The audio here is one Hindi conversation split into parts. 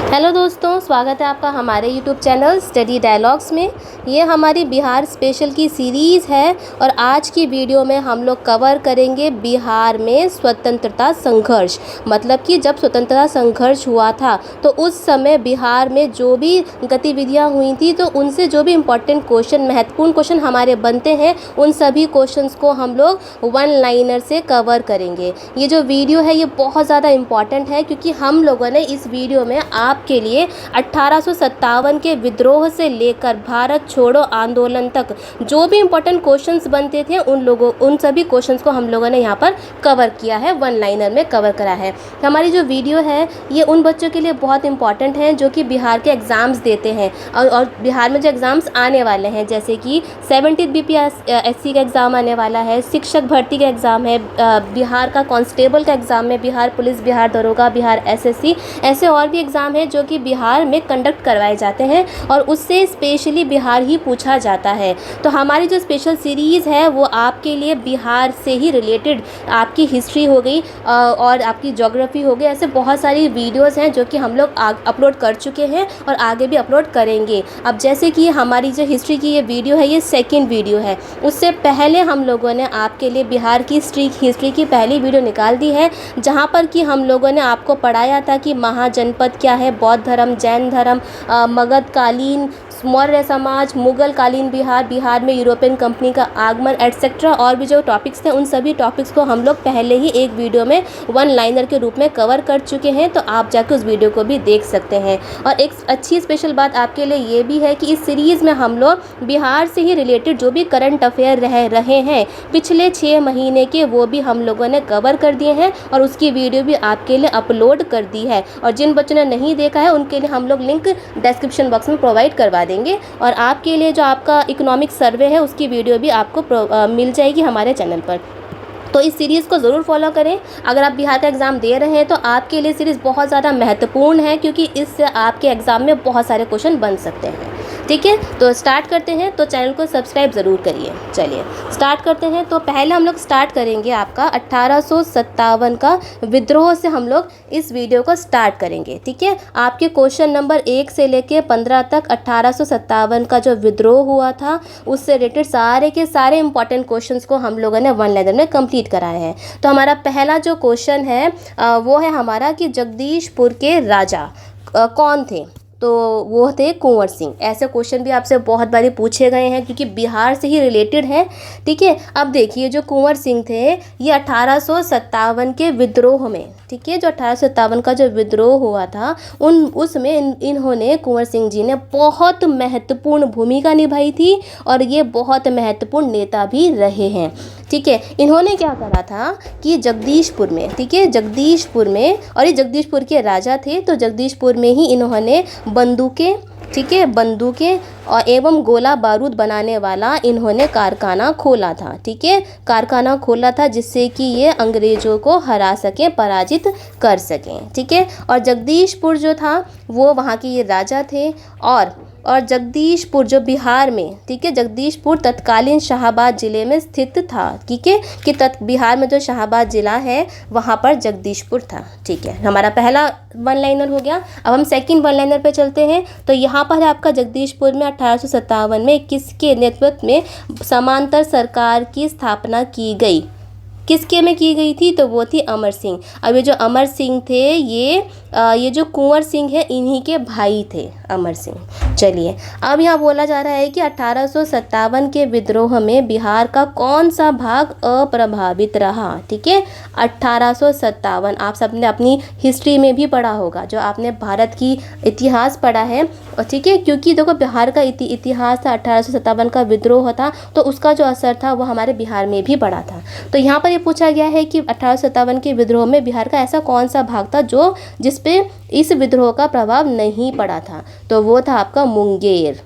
हेलो दोस्तों, स्वागत है आपका हमारे यूट्यूब चैनल स्टडी डायलॉग्स में। ये हमारी बिहार स्पेशल की सीरीज़ है और आज की वीडियो में हम लोग कवर करेंगे बिहार में स्वतंत्रता संघर्ष। मतलब कि जब स्वतंत्रता संघर्ष हुआ था तो उस समय बिहार में जो भी गतिविधियां हुई थी तो उनसे जो भी इम्पोर्टेंट क्वेश्चन, महत्वपूर्ण क्वेश्चन हमारे बनते हैं, उन सभी क्वेश्चंस को हम लोग वन लाइनर से कवर करेंगे। ये जो वीडियो है ये बहुत ज़्यादा इम्पॉर्टेंट है क्योंकि हम लोगों ने इस वीडियो में आपके लिए 1857 के विद्रोह से लेकर भारत छोड़ो आंदोलन तक जो भी इम्पोर्टेंट क्वेश्चंस बनते थे उन सभी क्वेश्चंस को हम लोगों ने यहाँ पर कवर किया है, वन लाइनर में कवर करा है। हमारी जो वीडियो है ये उन बच्चों के लिए बहुत इंपॉर्टेंट है जो कि बिहार के एग्ज़ाम्स देते हैं और बिहार में जो एग्ज़ाम्स आने वाले हैं, जैसे कि 70 BPSC का एग्ज़ाम आने वाला है, शिक्षक भर्ती का एग्ज़ाम है, बिहार का कांस्टेबल का एग्ज़ाम है, बिहार पुलिस, बिहार दरोगा, बिहार SSC, ऐसे और भी एग्ज़ाम है जो कि बिहार में कंडक्ट करवाए जाते हैं और उससे स्पेशली बिहार ही पूछा जाता है। तो हमारी जो स्पेशल सीरीज़ है वो आपके लिए बिहार से ही रिलेटेड, आपकी हिस्ट्री हो गई और आपकी ज्योग्राफी हो गई, ऐसे बहुत सारी वीडियोस हैं जो कि हम लोग अपलोड कर चुके हैं और आगे भी अपलोड करेंगे। अब जैसे कि हमारी जो हिस्ट्री की ये वीडियो है ये सेकेंड वीडियो है। उससे पहले हम लोगों ने आपके लिए बिहार की हिस्ट्री की पहली वीडियो निकाल दी है जहाँ पर कि हम लोगों ने आपको पढ़ाया था कि महाजनपद क्या है, बौद्ध धर्म, जैन धर्म, मगध कालीन, मौर्य समाज, मुगल कालीन बिहार, बिहार में यूरोपियन कंपनी का आगमन एटसेट्रा, और भी जो टॉपिक्स थे उन सभी टॉपिक्स को हम लोग पहले ही एक वीडियो में वन लाइनर के रूप में कवर कर चुके हैं। तो आप जाकर उस वीडियो को भी देख सकते हैं। और एक अच्छी स्पेशल बात आपके लिए ये भी है कि इस सीरीज़ में हम लोग बिहार से ही रिलेटेड जो भी करंट अफेयर रहे हैं पिछले 6 महीने के, वो भी हम लोगों ने कवर कर दिए हैं और उसकी वीडियो भी आपके लिए अपलोड कर दी है। और जिन बच्चों ने नहीं देखा है उनके लिए हम लोग लिंक डिस्क्रिप्शन बॉक्स में प्रोवाइड करवा देंगे। और आपके लिए जो आपका इकोनॉमिक सर्वे है उसकी वीडियो भी आपको मिल जाएगी हमारे चैनल पर। तो इस सीरीज़ को ज़रूर फॉलो करें। अगर आप बिहार का एग्ज़ाम दे रहे हैं तो आपके लिए सीरीज़ बहुत ज़्यादा महत्वपूर्ण है क्योंकि इससे आपके एग्ज़ाम में बहुत सारे क्वेश्चन बन सकते हैं। ठीक है, तो स्टार्ट करते हैं। तो चैनल को सब्सक्राइब ज़रूर करिए। चलिए स्टार्ट करते हैं। तो पहले हम लोग स्टार्ट करेंगे आपका 1857 का विद्रोह से हम लोग इस वीडियो को स्टार्ट करेंगे। ठीक है, आपके क्वेश्चन नंबर 1 से लेके 15 तक 1857 का जो विद्रोह हुआ था उससे रिलेटेड सारे के सारे इंपॉर्टेंट क्वेश्चंस को हम लोगों ने वन लाइनर में कंप्लीट कराया है। तो हमारा पहला जो क्वेश्चन है वो है हमारा कि जगदीशपुर के राजा कौन थे? तो वो थे कुंवर सिंह। ऐसे क्वेश्चन भी आपसे बहुत बारी पूछे गए हैं क्योंकि बिहार से ही रिलेटेड है। ठीक है, अब देखिए जो कुंवर सिंह थे ये 1857 के विद्रोह में, ठीक है, जो 1857 का जो विद्रोह हुआ था उसमें इन्होंने, कुंवर सिंह जी ने बहुत महत्वपूर्ण भूमिका निभाई थी और ये बहुत महत्वपूर्ण नेता भी रहे हैं। ठीक है, इन्होंने क्या करा था कि जगदीशपुर में, ठीक है, जगदीशपुर में, और ये जगदीशपुर के राजा थे तो जगदीशपुर में ही इन्होंने बंदूकें, ठीक है, बंदूकें और एवं गोला बारूद बनाने वाला इन्होंने कारखाना खोला था। ठीक है, कारखाना खोला था जिससे कि ये अंग्रेज़ों को हरा सकें, पराजित कर सकें। ठीक है, और जगदीशपुर जो था वो वहाँ के ये राजा थे और जगदीशपुर जो बिहार में, ठीक है, जगदीशपुर तत्कालीन शाहाबाद ज़िले में स्थित था। ठीक है, कि बिहार में जो शाहाबाद ज़िला है वहाँ पर जगदीशपुर था। ठीक है, हमारा पहला वन लाइनर हो गया। अब हम सेकंड वन लाइनर पे चलते हैं। तो यहाँ पर आपका जगदीशपुर में 1857 में किसके नेतृत्व में समांतर सरकार की स्थापना की गई? किसके में की गई थी? तो वो थी अमर सिंह। अब ये जो अमर सिंह थे ये जो कुंवर सिंह है इन्हीं के भाई थे अमर सिंह। चलिए, अब यहाँ बोला जा रहा है कि 1857 के विद्रोह में बिहार का कौन सा भाग अप्रभावित रहा? ठीक है, 1857 आप सबने अपनी हिस्ट्री में भी पढ़ा होगा, जो आपने भारत की इतिहास पढ़ा है। और ठीक है, क्योंकि देखो बिहार का इतिहास था, 1857 का विद्रोह था तो उसका जो असर था वो हमारे बिहार में भी पड़ा था। तो यहाँ पर पूछा गया है कि 1857 के विद्रोह में बिहार का ऐसा कौन सा भाग था जिस पे इस विद्रोह का प्रभाव नहीं पड़ा था? तो वो था आपका मुंगेर।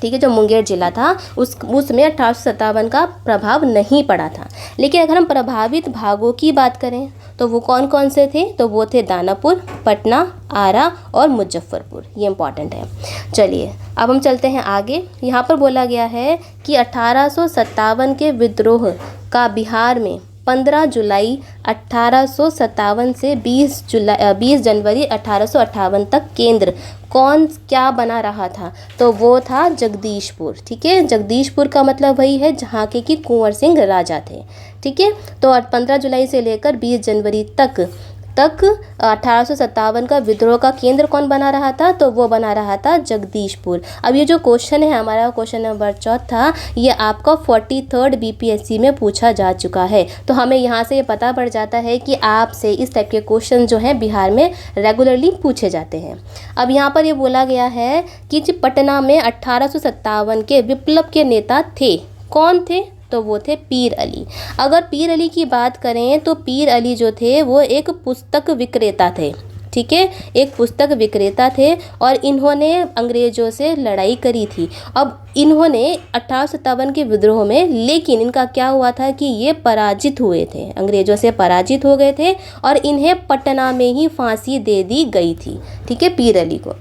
ठीक है, जो मुंगेर जिला था उसमें 1857 का प्रभाव नहीं पड़ा था। लेकिन अगर हम प्रभावित भागों की बात करें तो वो कौन कौन से थे? तो वो थे दानापुर, पटना, आरा और मुजफ्फरपुर। ये इंपॉर्टेंट है। चलिए अब हम चलते हैं आगे। यहाँ पर बोला गया है कि 1857 के विद्रोह का बिहार में 15 जुलाई 1857 से 20 जनवरी 1858 तक केंद्र कौन क्या बना रहा था? तो वो था जगदीशपुर। ठीक है, जगदीशपुर का मतलब वही है जहाँ के कि कुंवर सिंह राजा थे। ठीक है, तो 15 जुलाई से लेकर 20 जनवरी तक 1857 का विद्रोह का केंद्र कौन बना रहा था? तो वो बना रहा था जगदीशपुर। अब ये जो क्वेश्चन है हमारा, क्वेश्चन नंबर 4, ये आपका 43rd बीपीएससी में पूछा जा चुका है। तो हमें यहाँ से ये पता पड़ जाता है कि आपसे इस टाइप के क्वेश्चन जो हैं बिहार में रेगुलरली पूछे जाते हैं। अब यहाँ पर ये बोला गया है कि पटना में 1857 के विप्लव के नेता थे। कौन थे? तो वो थे पीर अली। अगर पीर अली की बात करें तो पीर अली जो थे वो एक पुस्तक विक्रेता थे। ठीक है, एक पुस्तक विक्रेता थे और इन्होंने अंग्रेज़ों से लड़ाई करी थी। अब इन्होंने 1857 के विद्रोह में, लेकिन इनका क्या हुआ था कि ये पराजित हुए थे, अंग्रेज़ों से पराजित हो गए थे और इन्हें पटना में ही फांसी दे दी गई थी। ठीक है, पीर अली को।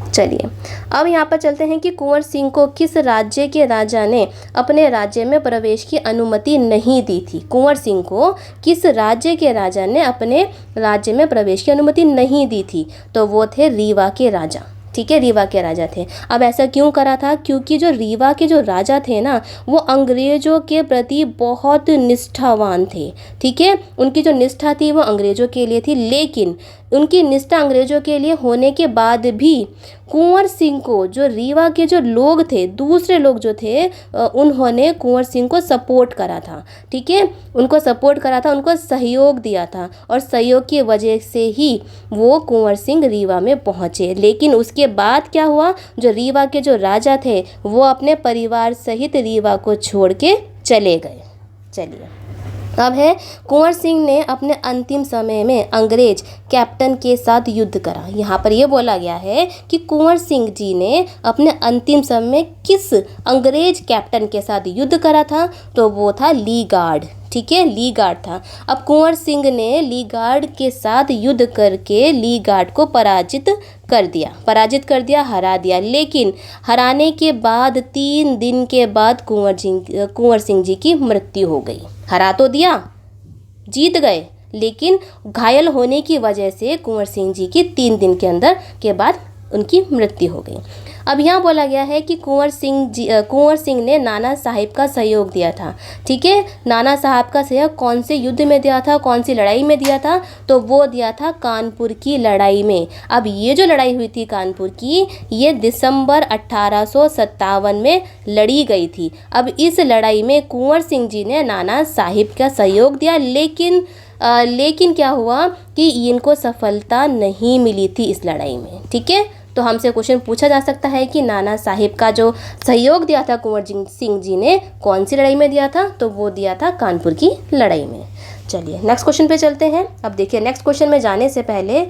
चलिए अब यहाँ पर चलते हैं कि कुंवर सिंह को किस राज्य के राजा ने अपने राज्य में प्रवेश की अनुमति नहीं दी थी? कुंवर सिंह को किस राज्य के राजा ने अपने राज्य में प्रवेश की अनुमति नहीं दी थी? तो वो थे रीवा के राजा। ठीक है, रीवा के राजा थे। अब ऐसा क्यों करा था? क्योंकि जो रीवा के जो राजा थे ना, वो अंग्रेज़ों के प्रति बहुत निष्ठावान थे। ठीक है, उनकी जो निष्ठा थी वो अंग्रेज़ों के लिए थी, लेकिन उनकी निष्ठा अंग्रेज़ों के लिए होने के बाद भी कुंवर सिंह को, जो रीवा के जो लोग थे, दूसरे लोग जो थे, उन्होंने कुंवर सिंह को सपोर्ट करा था। ठीक है, उनको सपोर्ट करा था, उनको सहयोग दिया था और सहयोग की वजह से ही वो कुंवर सिंह रीवा में पहुँचे। लेकिन उसके बाद क्या हुआ? जो रीवा के जो राजा थे वो अपने परिवार सहित रीवा को छोड़ के चले गए। चलिए अब है, कुंवर सिंह ने अपने अंतिम समय में अंग्रेज कैप्टन के साथ युद्ध करा। यहाँ पर ये बोला गया है कि कुंवर सिंह जी ने अपने अंतिम समय में किस अंग्रेज कैप्टन के साथ युद्ध करा था? तो वो था ली गार्ड। ठीक है, ली गार्ड था। अब कुंवर सिंह ने ली गार्ड के साथ युद्ध करके ली गार्ड को पराजित कर दिया, हरा दिया। लेकिन हराने के बाद 3 दिन के बाद कुंवर सिंह जी की मृत्यु हो गई। हरा तो दिया, जीत गए, लेकिन घायल होने की वजह से कुंवर सिंह जी की 3 दिन के अंदर के बाद उनकी मृत्यु हो गई। अब यहाँ बोला गया है कि कुंवर सिंह ने नाना साहिब का सहयोग दिया था। ठीक है, नाना साहब का सहयोग कौन से युद्ध में दिया था, कौन सी लड़ाई में दिया था? तो वो दिया था कानपुर की लड़ाई में। अब ये जो लड़ाई हुई थी कानपुर की, ये दिसंबर 1857 में लड़ी गई थी। अब इस लड़ाई में कुंवर सिंह जी ने नाना साहिब का सहयोग दिया, लेकिन क्या हुआ कि इनको सफलता नहीं मिली थी इस लड़ाई में। ठीक है, तो हमसे क्वेश्चन पूछा जा सकता है कि नाना साहिब का जो सहयोग दिया था कुंवर सिंह जी ने, कौन सी लड़ाई में दिया था? तो वो दिया था कानपुर की लड़ाई में। चलिए नेक्स्ट क्वेश्चन पे चलते हैं। अब देखिए, नेक्स्ट क्वेश्चन में जाने से पहले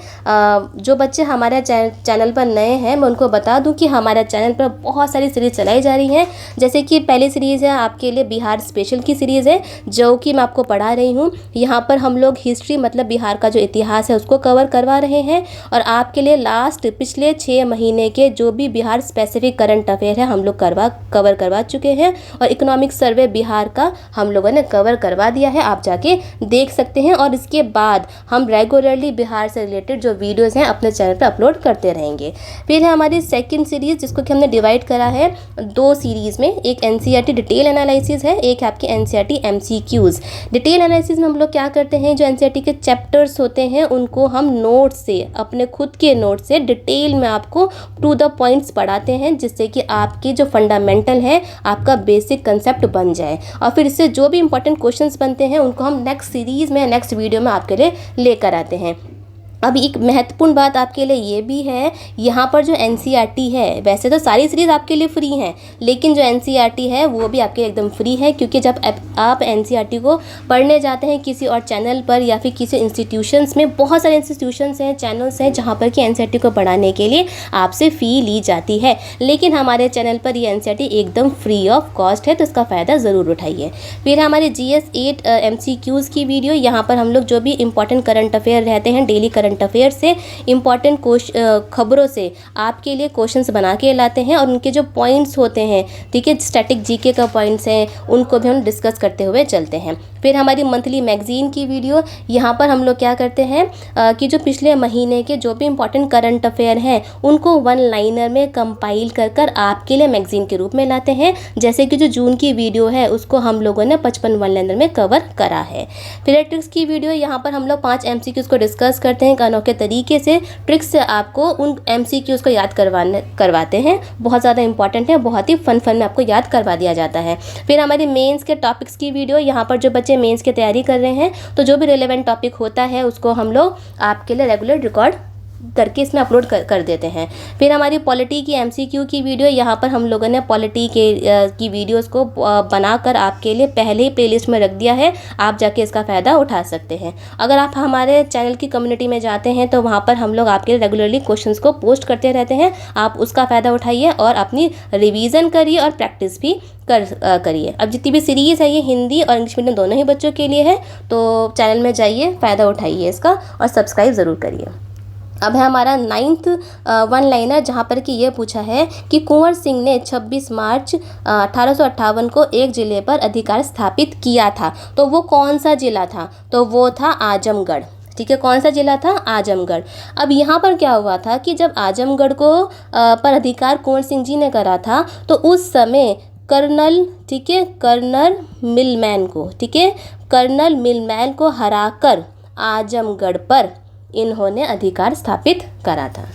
जो बच्चे हमारे चैनल पर नए हैं, मैं उनको बता दूं कि हमारे चैनल पर बहुत सारी सीरीज़ चलाई जा रही हैं। जैसे कि पहली सीरीज़ है आपके लिए बिहार स्पेशल की सीरीज़ है, जो कि मैं आपको पढ़ा रही हूँ। यहाँ पर हम लोग हिस्ट्री, मतलब बिहार का जो इतिहास है उसको कवर करवा रहे हैं। और आपके लिए लास्ट पिछले 6 महीने के जो भी बिहार स्पेसिफिक करंट अफेयर है हम लोग कवर करवा चुके हैं। और इकोनॉमिक सर्वे बिहार का हम लोगों ने कवर करवा दिया है, आप जाके देख सकते हैं। और इसके बाद हम रेगुलरली बिहार से रिलेटेड जो वीडियोस हैं अपने चैनल पर अपलोड करते रहेंगे। फिर है हमारी सेकंड सीरीज़, जिसको कि हमने डिवाइड करा है 2 सीरीज़ में। एक एनसीईआरटी डिटेल एनालिसिस है, एक है आपकी एनसीईआरटी एमसीक्यूज़। डिटेल एनालिसिस में हम लोग क्या करते हैं, जो एनसीईआरटी के चैप्टर्स होते हैं उनको हम नोट से, अपने खुद के नोट से डिटेल में आपको टू द पॉइंट्स पढ़ाते हैं, जिससे कि आपकी जो फंडामेंटल है, आपका बेसिक कंसेप्ट बन जाए। और फिर इससे जो भी इंपॉर्टेंट क्वेश्चंस बनते हैं उनको हम नेक्स्ट सीरीज़ में, नेक्स्ट वीडियो में आपके लिए लेकर आते हैं। अब एक महत्वपूर्ण बात आपके लिए ये भी है, यहाँ पर जो एनसीईआरटी है, वैसे तो सारी सीरीज़ आपके लिए फ्री हैं, लेकिन जो एनसीईआरटी है वो भी आपके एकदम फ्री है। क्योंकि जब आप एनसीईआरटी को पढ़ने जाते हैं किसी और चैनल पर या फिर किसी इंस्टीट्यूशंस में, बहुत सारे इंस्टीट्यूशंस हैं, चैनल्स हैं जहाँ पर कि एनसीईआरटी को पढ़ाने के लिए आपसे फ़ी ली जाती है। लेकिन हमारे चैनल पर ये एनसीईआरटी एकदम फ्री ऑफ कॉस्ट है, तो इसका फ़ायदा ज़रूर उठाइए। फिर हमारे GS 8 MCQs की वीडियो, यहाँ पर हम लोग जो भी इंपॉर्टेंट करंट अफेयर रहते हैं, डेली करंट करंट अफेयर से, इम्पॉर्टेंट खबरों से आपके लिए क्वेश्चंस बना के लाते हैं और उनके जो पॉइंट्स होते हैं, ठीक है, स्टैटिक जीके का पॉइंट्स हैं, उनको भी हम डिस्कस करते हुए चलते हैं। फिर हमारी मंथली मैगजीन की वीडियो, यहाँ पर हम लोग क्या करते हैं कि जो पिछले महीने के जो भी इम्पॉर्टेंट करंट अफेयर हैं उनको वन लाइनर में कंपाइल कर कर आपके लिए मैगजीन के रूप में लाते हैं। जैसे कि जो जून की वीडियो है उसको हम लोगों ने 55 वन लाइनर में कवर करा है। फिर ट्रिक्स की वीडियो, यहाँ पर हम लोग 5 MCQs को डिस्कस करते हैं अनोखे तरीके से, ट्रिक्स से आपको उन MCQs को याद करवाते हैं। बहुत ज़्यादा इंपॉर्टेंट है, बहुत ही फन में आपको याद करवा दिया जाता है। फिर हमारी मेंस के टॉपिक्स की वीडियो, यहाँ पर जो बच्चे मेंस की तैयारी कर रहे हैं तो जो भी रिलेवेंट टॉपिक होता है उसको हम लोग आपके लिए रेगुलर रिकॉर्ड करके इसमें अपलोड कर देते हैं। फिर हमारी पॉलिटी की MCQ की वीडियो, यहाँ पर हम लोगों ने पॉलिटी की वीडियोस को बनाकर आपके लिए पहले ही प्लेलिस्ट में रख दिया है, आप जाके इसका फ़ायदा उठा सकते हैं। अगर आप हमारे चैनल की कम्युनिटी में जाते हैं तो वहाँ पर हम लोग आपके रेगुलरली क्वेश्चंस को पोस्ट करते रहते हैं, आप उसका फ़ायदा उठाइए और अपनी रिवीजन करिए और प्रैक्टिस भी करिए। अब जितनी भी सीरीज़ है ये हिंदी और इंग्लिश मीडियम दोनों ही बच्चों के लिए है, तो चैनल में जाइए, फ़ायदा उठाइए इसका और सब्सक्राइब ज़रूर करिए। अब है हमारा 9th वन लाइनर, जहाँ पर कि ये पूछा है कि कुंवर सिंह ने 26 मार्च 1858 को एक ज़िले पर अधिकार स्थापित किया था, तो वो कौन सा ज़िला था? तो वो था आजमगढ़। ठीक है, कौन सा ज़िला था? आजमगढ़। अब यहाँ पर क्या हुआ था कि जब आजमगढ़ को पर अधिकार कुंवर सिंह जी ने करा था तो उस समय कर्नल, ठीक है, कर्नल मिलमैन को, ठीक है, कर्नल मिलमैन को हराकर आजमगढ़ पर इन्होंने अधिकार स्थापित करा था।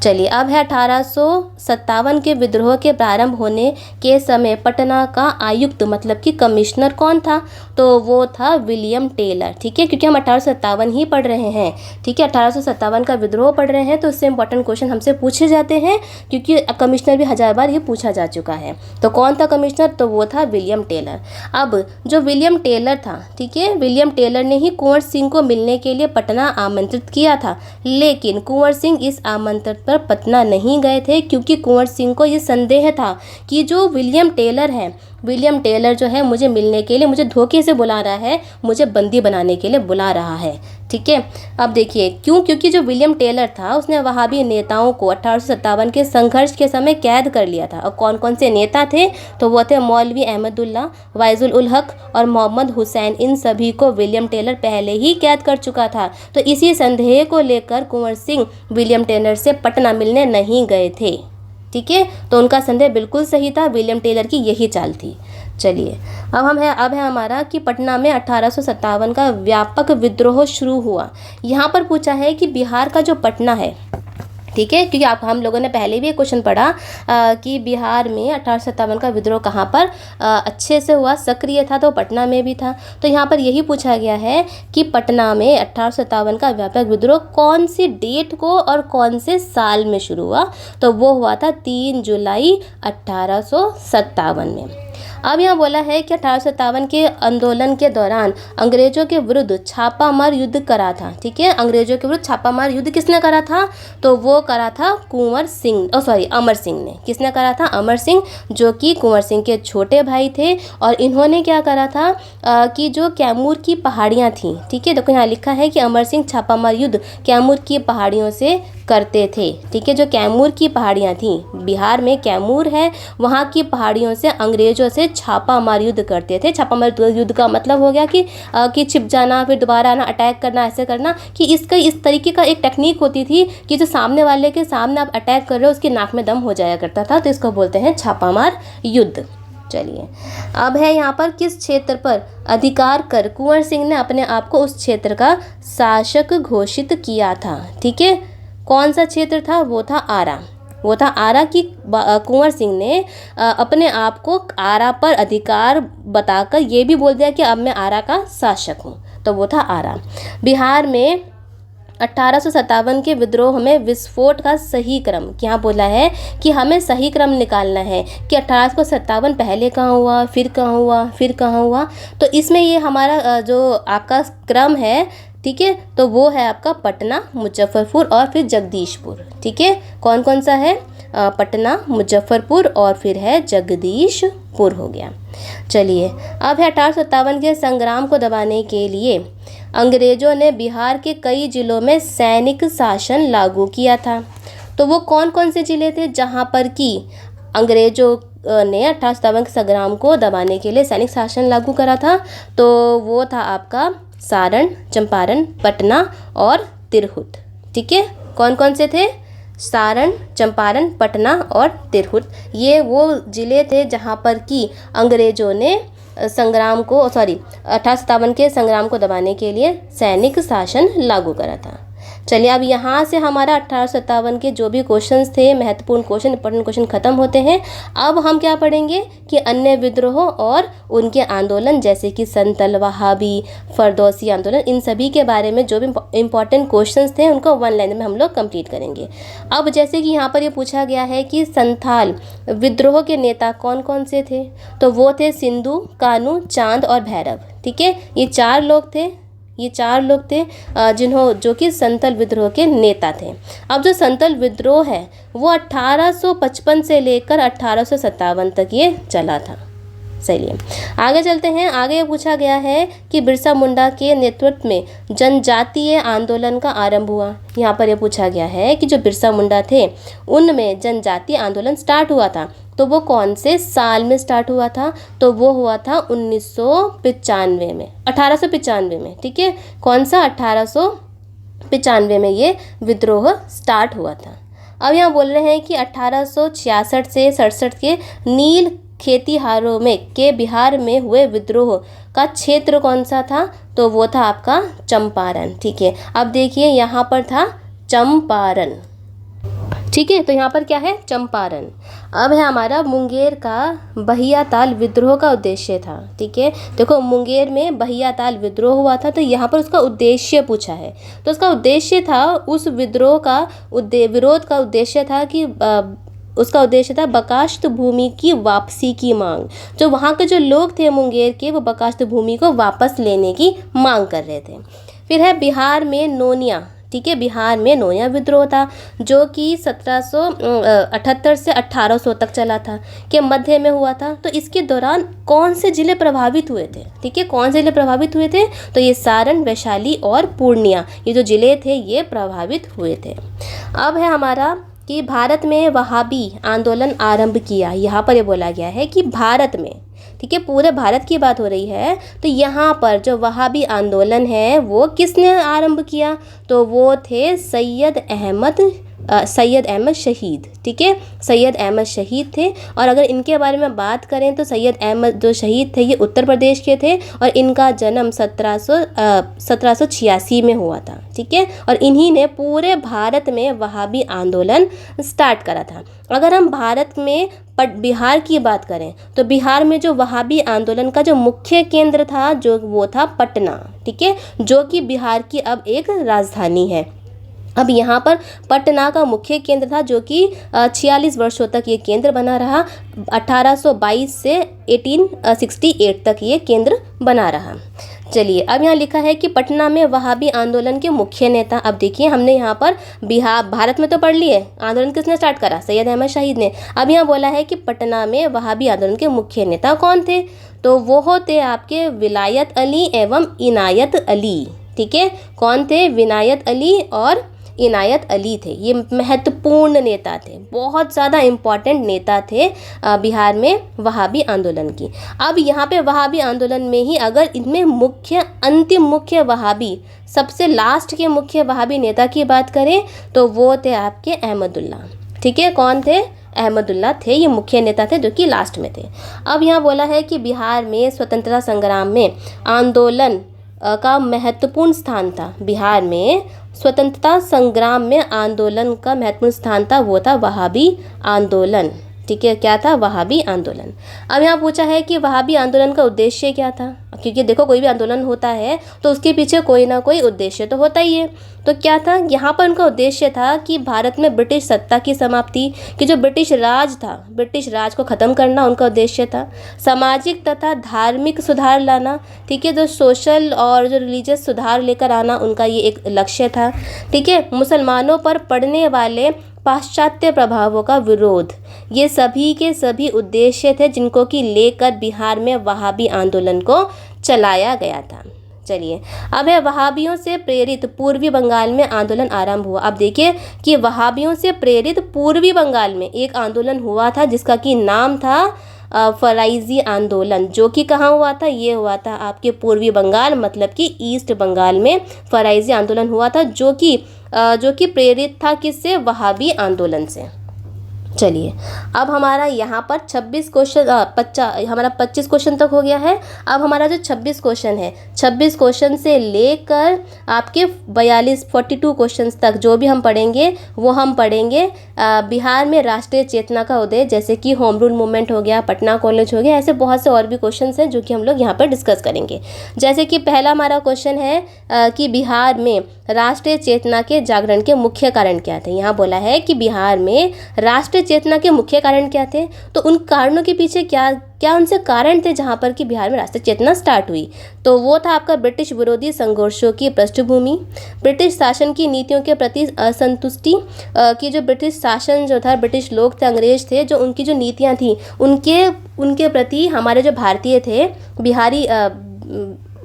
चलिए, अब है 1857 के विद्रोह के प्रारंभ होने के समय पटना का आयुक्त मतलब कि कमिश्नर कौन था? तो वो था विलियम टेलर। ठीक है, क्योंकि हम 1857 ही पढ़ रहे हैं, ठीक है, 1857 का विद्रोह पढ़ रहे हैं तो इससे इंपॉर्टेंट क्वेश्चन हमसे पूछे जाते हैं, क्योंकि कमिश्नर भी 1000 बार ये पूछा जा चुका है। तो कौन था कमिश्नर? तो वो था विलियम टेलर। अब जो विलियम टेलर था, ठीक है, विलियम टेलर ने ही कुंवर सिंह को मिलने के लिए पटना आमंत्रित किया था, लेकिन कुंवर सिंह इस आमंत्रण पर पटना नहीं गए थे, क्योंकि कुंवर सिंह को ये संदेह था कि जो विलियम टेलर है, विलियम टेलर जो है मुझे मिलने के लिए, मुझे धोखे से बुला रहा है, मुझे बंदी बनाने के लिए बुला रहा है। ठीक है, अब देखिए क्यों, क्योंकि जो विलियम टेलर था उसने वहाबी नेताओं को 1857 के संघर्ष के समय कैद कर लिया था। और कौन कौन से नेता थे? तो वो थे मौलवी अहमदुल्ला, वाइजुल उल हक और मोहम्मद हुसैन। इन सभी को विलियम टेलर पहले ही कैद कर चुका था। तो इसी संदेह को लेकर कुंवर सिंह विलियम टेलर से पटना मिलने नहीं गए थे। ठीक है, तो उनका संदेह बिल्कुल सही था, विलियम टेलर की यही चाल थी। चलिए, अब है हमारा कि पटना में 1857 का व्यापक विद्रोह शुरू हुआ। यहाँ पर पूछा है कि बिहार का जो पटना है, ठीक है, क्योंकि हम लोगों ने पहले भी एक क्वेश्चन पढ़ा कि बिहार में 1857 का विद्रोह कहाँ पर अच्छे से हुआ, सक्रिय था, तो पटना में भी था। तो यहाँ पर यही पूछा गया है कि पटना में 1857 का व्यापक विद्रोह कौन सी डेट को और कौन से साल में शुरू हुआ? तो वो हुआ था 3 जुलाई 1857 में। अब यहाँ बोला है कि 1857 के आंदोलन के दौरान अंग्रेजों के विरुद्ध छापामार युद्ध करा था। ठीक है, अंग्रेजों के विरुद्ध छापामार युद्ध किसने करा था? तो वो करा था अमर सिंह ने। किसने करा था? अमर सिंह, जो कि कुंवर सिंह के छोटे भाई थे। और इन्होंने क्या करा था कि जो कैमूर की पहाड़ियाँ थीं, ठीक है, देखो यहाँ लिखा है कि अमर सिंह छापामार युद्ध कैमूर की पहाड़ियों से करते थे। ठीक है, जो कैमूर की पहाड़ियाँ थीं, बिहार में कैमूर है, वहाँ की पहाड़ियों से अंग्रेजों से छापामार युद्ध करते थे। छापामार युद्ध का मतलब हो गया कि छिप जाना, फिर दोबारा आना, अटैक करना, ऐसे करना, कि इसका इस तरीके का एक टेक्निक होती थी कि जो सामने वाले के सामने आप अटैक कर रहे हो उसकी नाक में दम हो जाया करता था, तो इसको बोलते हैं छापामार युद्ध। चलिए, अब है यहाँ पर किस क्षेत्र पर अधिकार कर कुंवर सिंह ने अपने आप को उस क्षेत्र का शासक घोषित किया था? ठीक है, कौन सा क्षेत्र था? वो था आरा। वो था आरा की कुंवर सिंह ने अपने आप को आरा पर अधिकार बताकर ये भी बोल दिया कि अब मैं आरा का शासक हूँ, तो वो था आरा। बिहार में 1857 के विद्रोह में विस्फोट का सही क्रम, क्या बोला है कि हमें सही क्रम निकालना है कि 1857 पहले कहाँ हुआ, फिर कहाँ हुआ, फिर कहाँ हुआ। तो इसमें ये हमारा जो आपका क्रम है, ठीक है, तो वो है आपका पटना, मुजफ्फरपुर और फिर जगदीशपुर। ठीक है, कौन कौन सा है? पटना, मुजफ्फरपुर और फिर है जगदीशपुर हो गया। चलिए अब है 1857 के संग्राम को दबाने के लिए अंग्रेजों ने बिहार के कई जिलों में सैनिक शासन लागू किया था। तो वो कौन कौन से जिले थे जहाँ पर कि अंग्रेजों ने 1857 के संग्राम को दबाने के लिए सैनिक शासन लागू करा था? तो वो था आपका सारण, चंपारण, पटना और तिरहुत। ठीक है, कौन कौन से थे? सारण, चंपारण, पटना और तिरहुत। ये वो ज़िले थे जहाँ पर कि अंग्रेज़ों ने संग्राम को 1857 के संग्राम को दबाने के लिए सैनिक शासन लागू करा था। चलिए अब यहाँ से हमारा 1857 के जो भी क्वेश्चंस थे, महत्वपूर्ण क्वेश्चन, इंपॉर्टेंट क्वेश्चन ख़त्म होते हैं। अब हम क्या पढ़ेंगे कि अन्य विद्रोह और उनके आंदोलन जैसे कि संतल, वहाबी, फरदौसी आंदोलन, इन सभी के बारे में जो भी इंपॉर्टेंट क्वेश्चंस थे उनको वन लाइन में हम लोग कंप्लीट करेंगे। अब जैसे कि यहाँ पर ये पूछा गया है कि संथाल विद्रोह के नेता कौन कौन से थे? तो वो थे सिंधु, कानू, चांद और भैरव। ठीक है, ये चार लोग थे जो कि संथल विद्रोह के नेता थे। अब जो संथल विद्रोह है वो 1855 से लेकर 1857 तक ये चला था। चलिए आगे चलते हैं। आगे पूछा गया है कि बिरसा मुंडा के नेतृत्व में जनजातीय आंदोलन का आरंभ हुआ। यहाँ पर यह पूछा गया है कि जो बिरसा मुंडा थे उनमें जनजातीय आंदोलन स्टार्ट हुआ था, तो वो कौन से साल में स्टार्ट हुआ था? तो वो हुआ था 1995 में, 1895 में। ठीक है, कौन सा? 1895 में ये विद्रोह स्टार्ट हुआ था। अब यहाँ बोल रहे हैं कि 1866 से 67 के नील खेतिहारों में के बिहार में हुए विद्रोह का क्षेत्र कौन सा था? तो वो था आपका चंपारण। ठीक है, अब देखिए यहाँ पर था चंपारण। ठीक है, तो यहाँ पर क्या है? चंपारण। अब है हमारा मुंगेर का बहियाताल विद्रोह का उद्देश्य था। ठीक है, देखो मुंगेर में बहियाताल विद्रोह हुआ था, तो यहाँ पर उसका उद्देश्य पूछा है। तो उसका उद्देश्य था, उस विद्रोह का विरोध का उद्देश्य था कि उसका उद्देश्य था बकाश्त भूमि की वापसी की मांग। जो वहाँ के जो लोग थे मुंगेर के, वो बकाश्त भूमि को वापस लेने की मांग कर रहे थे। फिर है बिहार में नोनिया। ठीक है, बिहार में नोनिया विद्रोह था जो कि 1778 से 1800 तक चला था, के मध्य में हुआ था। तो इसके दौरान कौन से जिले प्रभावित हुए थे? ठीक है, कौन से जिले प्रभावित हुए थे? तो ये सारण, वैशाली और पूर्णिया, ये जो जिले थे ये प्रभावित हुए थे। अब है हमारा कि भारत में वहाबी आंदोलन आरंभ किया। यहाँ पर ये बोला गया है कि भारत में, ठीक है, पूरे भारत की बात हो रही है। तो यहाँ पर जो वहाबी आंदोलन है वो किसने आरंभ किया? तो वो थे सैयद अहमद शहीद। ठीक है, सैयद अहमद शहीद थे। और अगर इनके बारे में बात करें तो सैयद अहमद जो शहीद थे ये उत्तर प्रदेश के थे और इनका जन्म 1786 में हुआ था। ठीक है, और इन्हीं ने पूरे भारत में वहाबी आंदोलन स्टार्ट करा था। अगर हम भारत में बिहार की बात करें तो बिहार में जो वहाबी आंदोलन का जो मुख्य केंद्र था जो वो था पटना। ठीक है, जो कि बिहार की अब एक राजधानी है। अब यहाँ पर पटना का मुख्य केंद्र था जो कि 46 वर्षों तक ये केंद्र बना रहा। 1822 से 1868 तक ये केंद्र बना रहा। चलिए अब यहाँ लिखा है कि पटना में वहाबी आंदोलन के मुख्य नेता। अब देखिए हमने यहाँ पर भारत में तो पढ़ लिए, आंदोलन किसने स्टार्ट करा? सैयद अहमद शहीद ने। अब यहाँ बोला है कि पटना में वहाबी आंदोलन के मुख्य नेता कौन थे? तो वो होते आपके विलायत अली एवं इनायत अली। ठीक है, कौन थे? विनायत अली और इनायत अली थे। ये महत्वपूर्ण नेता थे, बहुत ज़्यादा इम्पॉर्टेंट नेता थे बिहार में वहाबी आंदोलन की। अब यहाँ पे वहाबी आंदोलन में ही अगर इनमें अंतिम मुख्य वहाबी, सबसे लास्ट के मुख्य वहाबी नेता की बात करें तो वो थे आपके अहमदुल्ला। ठीक है, कौन थे? अहमदुल्ला थे। ये मुख्य नेता थे जो कि लास्ट में थे। अब यहाँ बोला है कि बिहार में स्वतंत्रता संग्राम में आंदोलन का महत्वपूर्ण स्थान था। बिहार में स्वतंत्रता संग्राम में आंदोलन का महत्वपूर्ण स्थान था, वो था वहाबी आंदोलन। ठीक है, क्या था? वहाबी आंदोलन। अब यहाँ पूछा है कि वहाबी आंदोलन का उद्देश्य क्या था? क्योंकि देखो कोई भी आंदोलन होता है तो उसके पीछे कोई ना कोई उद्देश्य तो होता ही है। तो क्या था? यहाँ पर उनका उद्देश्य था कि भारत में ब्रिटिश सत्ता की समाप्ति, कि जो ब्रिटिश राज था, ब्रिटिश राज को ख़त्म करना उनका उद्देश्य था। सामाजिक तथा धार्मिक सुधार लाना, ठीक है, जो सोशल और जो रिलीजियस सुधार लेकर आना उनका ये एक लक्ष्य था। ठीक है, मुसलमानों पर पड़ने वाले पाश्चात्य प्रभावों का विरोध, ये सभी के सभी उद्देश्य थे जिनको कि लेकर बिहार में वहाबी आंदोलन को चलाया गया था। चलिए, अब है वहाबियों से प्रेरित पूर्वी बंगाल में आंदोलन आरंभ हुआ। अब देखिए कि वहाबियों से प्रेरित पूर्वी बंगाल में एक आंदोलन हुआ था जिसका कि नाम था फराइजी आंदोलन, जो कि कहाँ हुआ था, ये हुआ था आपके पूर्वी बंगाल मतलब कि ईस्ट बंगाल में फराइजी आंदोलन हुआ था, जो कि प्रेरित था किससे, वहाबी आंदोलन से। चलिए, अब हमारा यहाँ पर 26 क्वेश्चन हमारा 25 क्वेश्चन तक हो गया है। अब हमारा जो 26 क्वेश्चन है, 26 क्वेश्चन से लेकर आपके 42 क्वेश्चन तक जो भी हम पढ़ेंगे वो हम पढ़ेंगे बिहार में राष्ट्रीय चेतना का उदय, जैसे कि होम रूल मूवमेंट हो गया, पटना कॉलेज हो गया, ऐसे बहुत से और भी क्वेश्चन हैं जो कि हम लोग यहाँ पर डिस्कस करेंगे। जैसे कि पहला हमारा क्वेश्चन है कि बिहार में राष्ट्रीय चेतना के जागरण के मुख्य कारण क्या थे। यहाँ बोला है कि बिहार में राष्ट्रीय चेतना के मुख्य कारण क्या थे, तो उन कारणों के पीछे क्या उनसे कारण थे जहाँ पर कि बिहार में राष्ट्रीय चेतना स्टार्ट हुई। तो वो था आपका ब्रिटिश विरोधी संघर्षों की पृष्ठभूमि, ब्रिटिश शासन की नीतियों के प्रति असंतुष्टि, कि जो ब्रिटिश शासन जो था, ब्रिटिश लोग थे, अंग्रेज थे, जो उनकी जो नीतियाँ थी उनके प्रति हमारे जो भारतीय थे,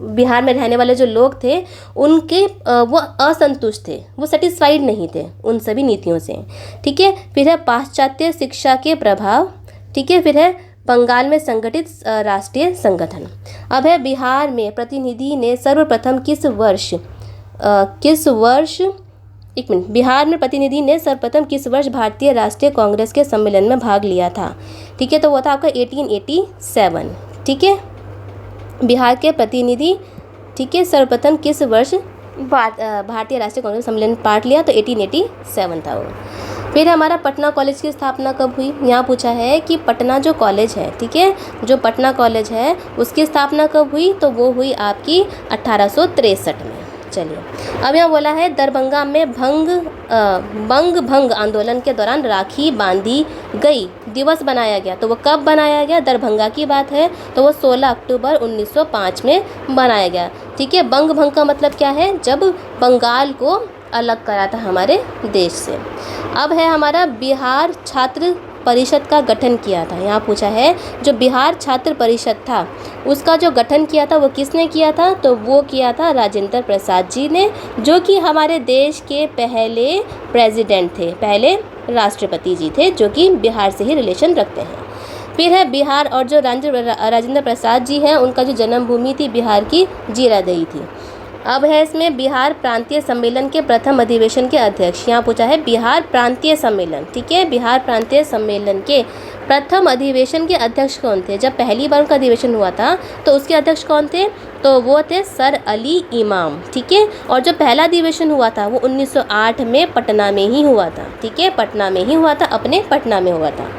बिहार में रहने वाले जो लोग थे उनके वो असंतुष्ट थे, वो सेटिस्फाइड नहीं थे उन सभी नीतियों से। ठीक है, फिर है पाश्चात्य शिक्षा के प्रभाव। ठीक है, फिर है बंगाल में संगठित राष्ट्रीय संगठन। अब है बिहार में प्रतिनिधि ने सर्वप्रथम बिहार में प्रतिनिधि ने सर्वप्रथम किस वर्ष भारतीय राष्ट्रीय कांग्रेस के सम्मेलन में भाग लिया था। ठीक है, तो वो था आपका 1887। ठीक है, बिहार के प्रतिनिधि, ठीक है, सर्वप्रथम किस वर्ष भारतीय राष्ट्रीय कांग्रेस सम्मेलन में पार्ट लिया, तो 1887 था वो। फिर हमारा पटना कॉलेज की स्थापना कब हुई। यहाँ पूछा है कि पटना जो कॉलेज है, ठीक है, जो पटना कॉलेज है उसकी स्थापना कब हुई, तो वो हुई आपकी 1863 में। चलिए, अब यहाँ बोला है दरभंगा में भंग आंदोलन के दौरान राखी बांधी गई दिवस बनाया गया, तो वो कब बनाया गया, दरभंगा की बात है, तो वो 16 अक्टूबर 1905 में बनाया गया। ठीक है, भंग का मतलब क्या है, जब बंगाल को अलग करा था हमारे देश से। अब है हमारा बिहार छात्र परिषद का गठन किया था। यहाँ पूछा है जो बिहार छात्र परिषद था उसका जो गठन किया था वो किसने किया था, तो वो किया था राजेंद्र प्रसाद जी ने, जो कि हमारे देश के पहले प्रेसिडेंट थे, पहले राष्ट्रपति जी थे, जो कि बिहार से ही रिलेशन रखते हैं। फिर है बिहार, और जो राजेंद्र प्रसाद जी हैं उनका जो जन्मभूमि थी बिहार की जीरादेई थी। अब है इसमें बिहार प्रांतीय सम्मेलन के प्रथम अधिवेशन के अध्यक्ष। यहाँ पूछा है बिहार प्रांतीय सम्मेलन, ठीक है, बिहार प्रांतीय सम्मेलन के प्रथम अधिवेशन के अध्यक्ष कौन थे। जब पहली बार उनका अधिवेशन हुआ था तो उसके अध्यक्ष कौन थे, तो वो थे सर अली इमाम। ठीक है, और जो पहला अधिवेशन हुआ था वो 1908 में पटना में ही हुआ था। ठीक है, पटना में ही हुआ था, अपने पटना में हुआ था।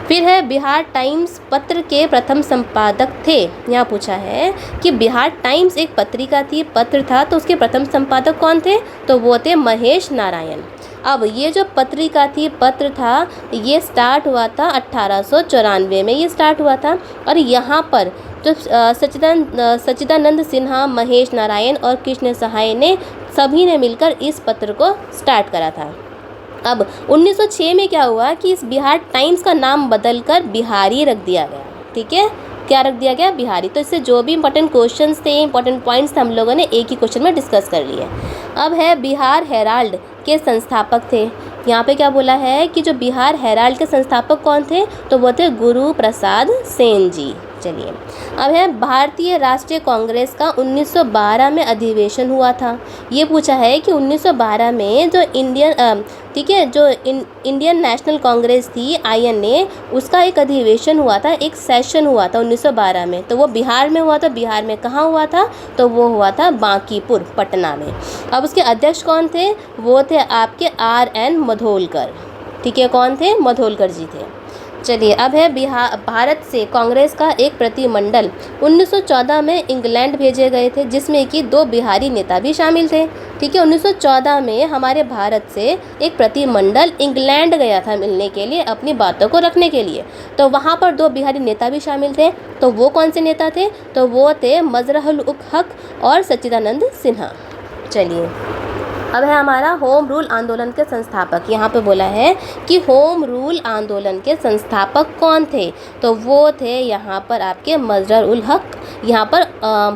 फिर है बिहार टाइम्स पत्र के प्रथम संपादक थे। यहाँ पूछा है कि बिहार टाइम्स एक पत्रिका थी, पत्र था, तो उसके प्रथम संपादक कौन थे, तो वो थे महेश नारायण। अब ये जो पत्रिका थी, पत्र था, ये स्टार्ट हुआ था 1894 में ये स्टार्ट हुआ था। और यहाँ पर जो सच्चिदानंद सिन्हा, महेश नारायण और कृष्ण सहाय ने सभी ने मिलकर इस पत्र को स्टार्ट करा था। अब 1906 में क्या हुआ कि इस बिहार टाइम्स का नाम बदलकर बिहारी रख दिया गया। ठीक है, क्या रख दिया गया, बिहारी। तो इससे जो भी इंपॉर्टेंट क्वेश्चंस थे, इंपॉर्टेंट पॉइंट्स थे, हम लोगों ने एक ही क्वेश्चन में डिस्कस कर लिए। अब है बिहार हेराल्ड के संस्थापक थे। यहाँ पे क्या बोला है कि जो बिहार हेराल्ड के संस्थापक कौन थे, तो वो थे गुरु प्रसाद सेन जी। चलिए, अब है भारतीय राष्ट्रीय कांग्रेस का 1912 में अधिवेशन हुआ था। ये पूछा है कि 1912 में जो इंडियन नेशनल कांग्रेस थी, INA, उसका एक अधिवेशन हुआ था, एक सेशन हुआ था 1912 में। तो वो बिहार में हुआ था। बिहार में कहाँ हुआ था, तो वो हुआ था बांकीपुर, पटना में। अब उसके अध्यक्ष कौन थे, वो थे आपके RN मधोलकर। ठीक है, कौन थे, मधोलकर जी थे। चलिए, अब है भारत से कांग्रेस का एक प्रतिनिधिमंडल 1914 में इंग्लैंड भेजे गए थे, जिसमें कि 2 बिहारी नेता भी शामिल थे। ठीक है, 1914 में हमारे भारत से एक प्रतिनिधिमंडल इंग्लैंड गया था मिलने के लिए, अपनी बातों को रखने के लिए। तो वहाँ पर 2 बिहारी नेता भी शामिल थे। तो वो कौन से नेता थे, तो वो थे मजहरूल हक और सच्चिदानंद सिन्हा। चलिए, अब है हमारा होम रूल आंदोलन के संस्थापक। यहाँ पे बोला है कि होम रूल आंदोलन के संस्थापक कौन थे, तो वो थे यहाँ पर आपके मजहर उल हक। यहाँ पर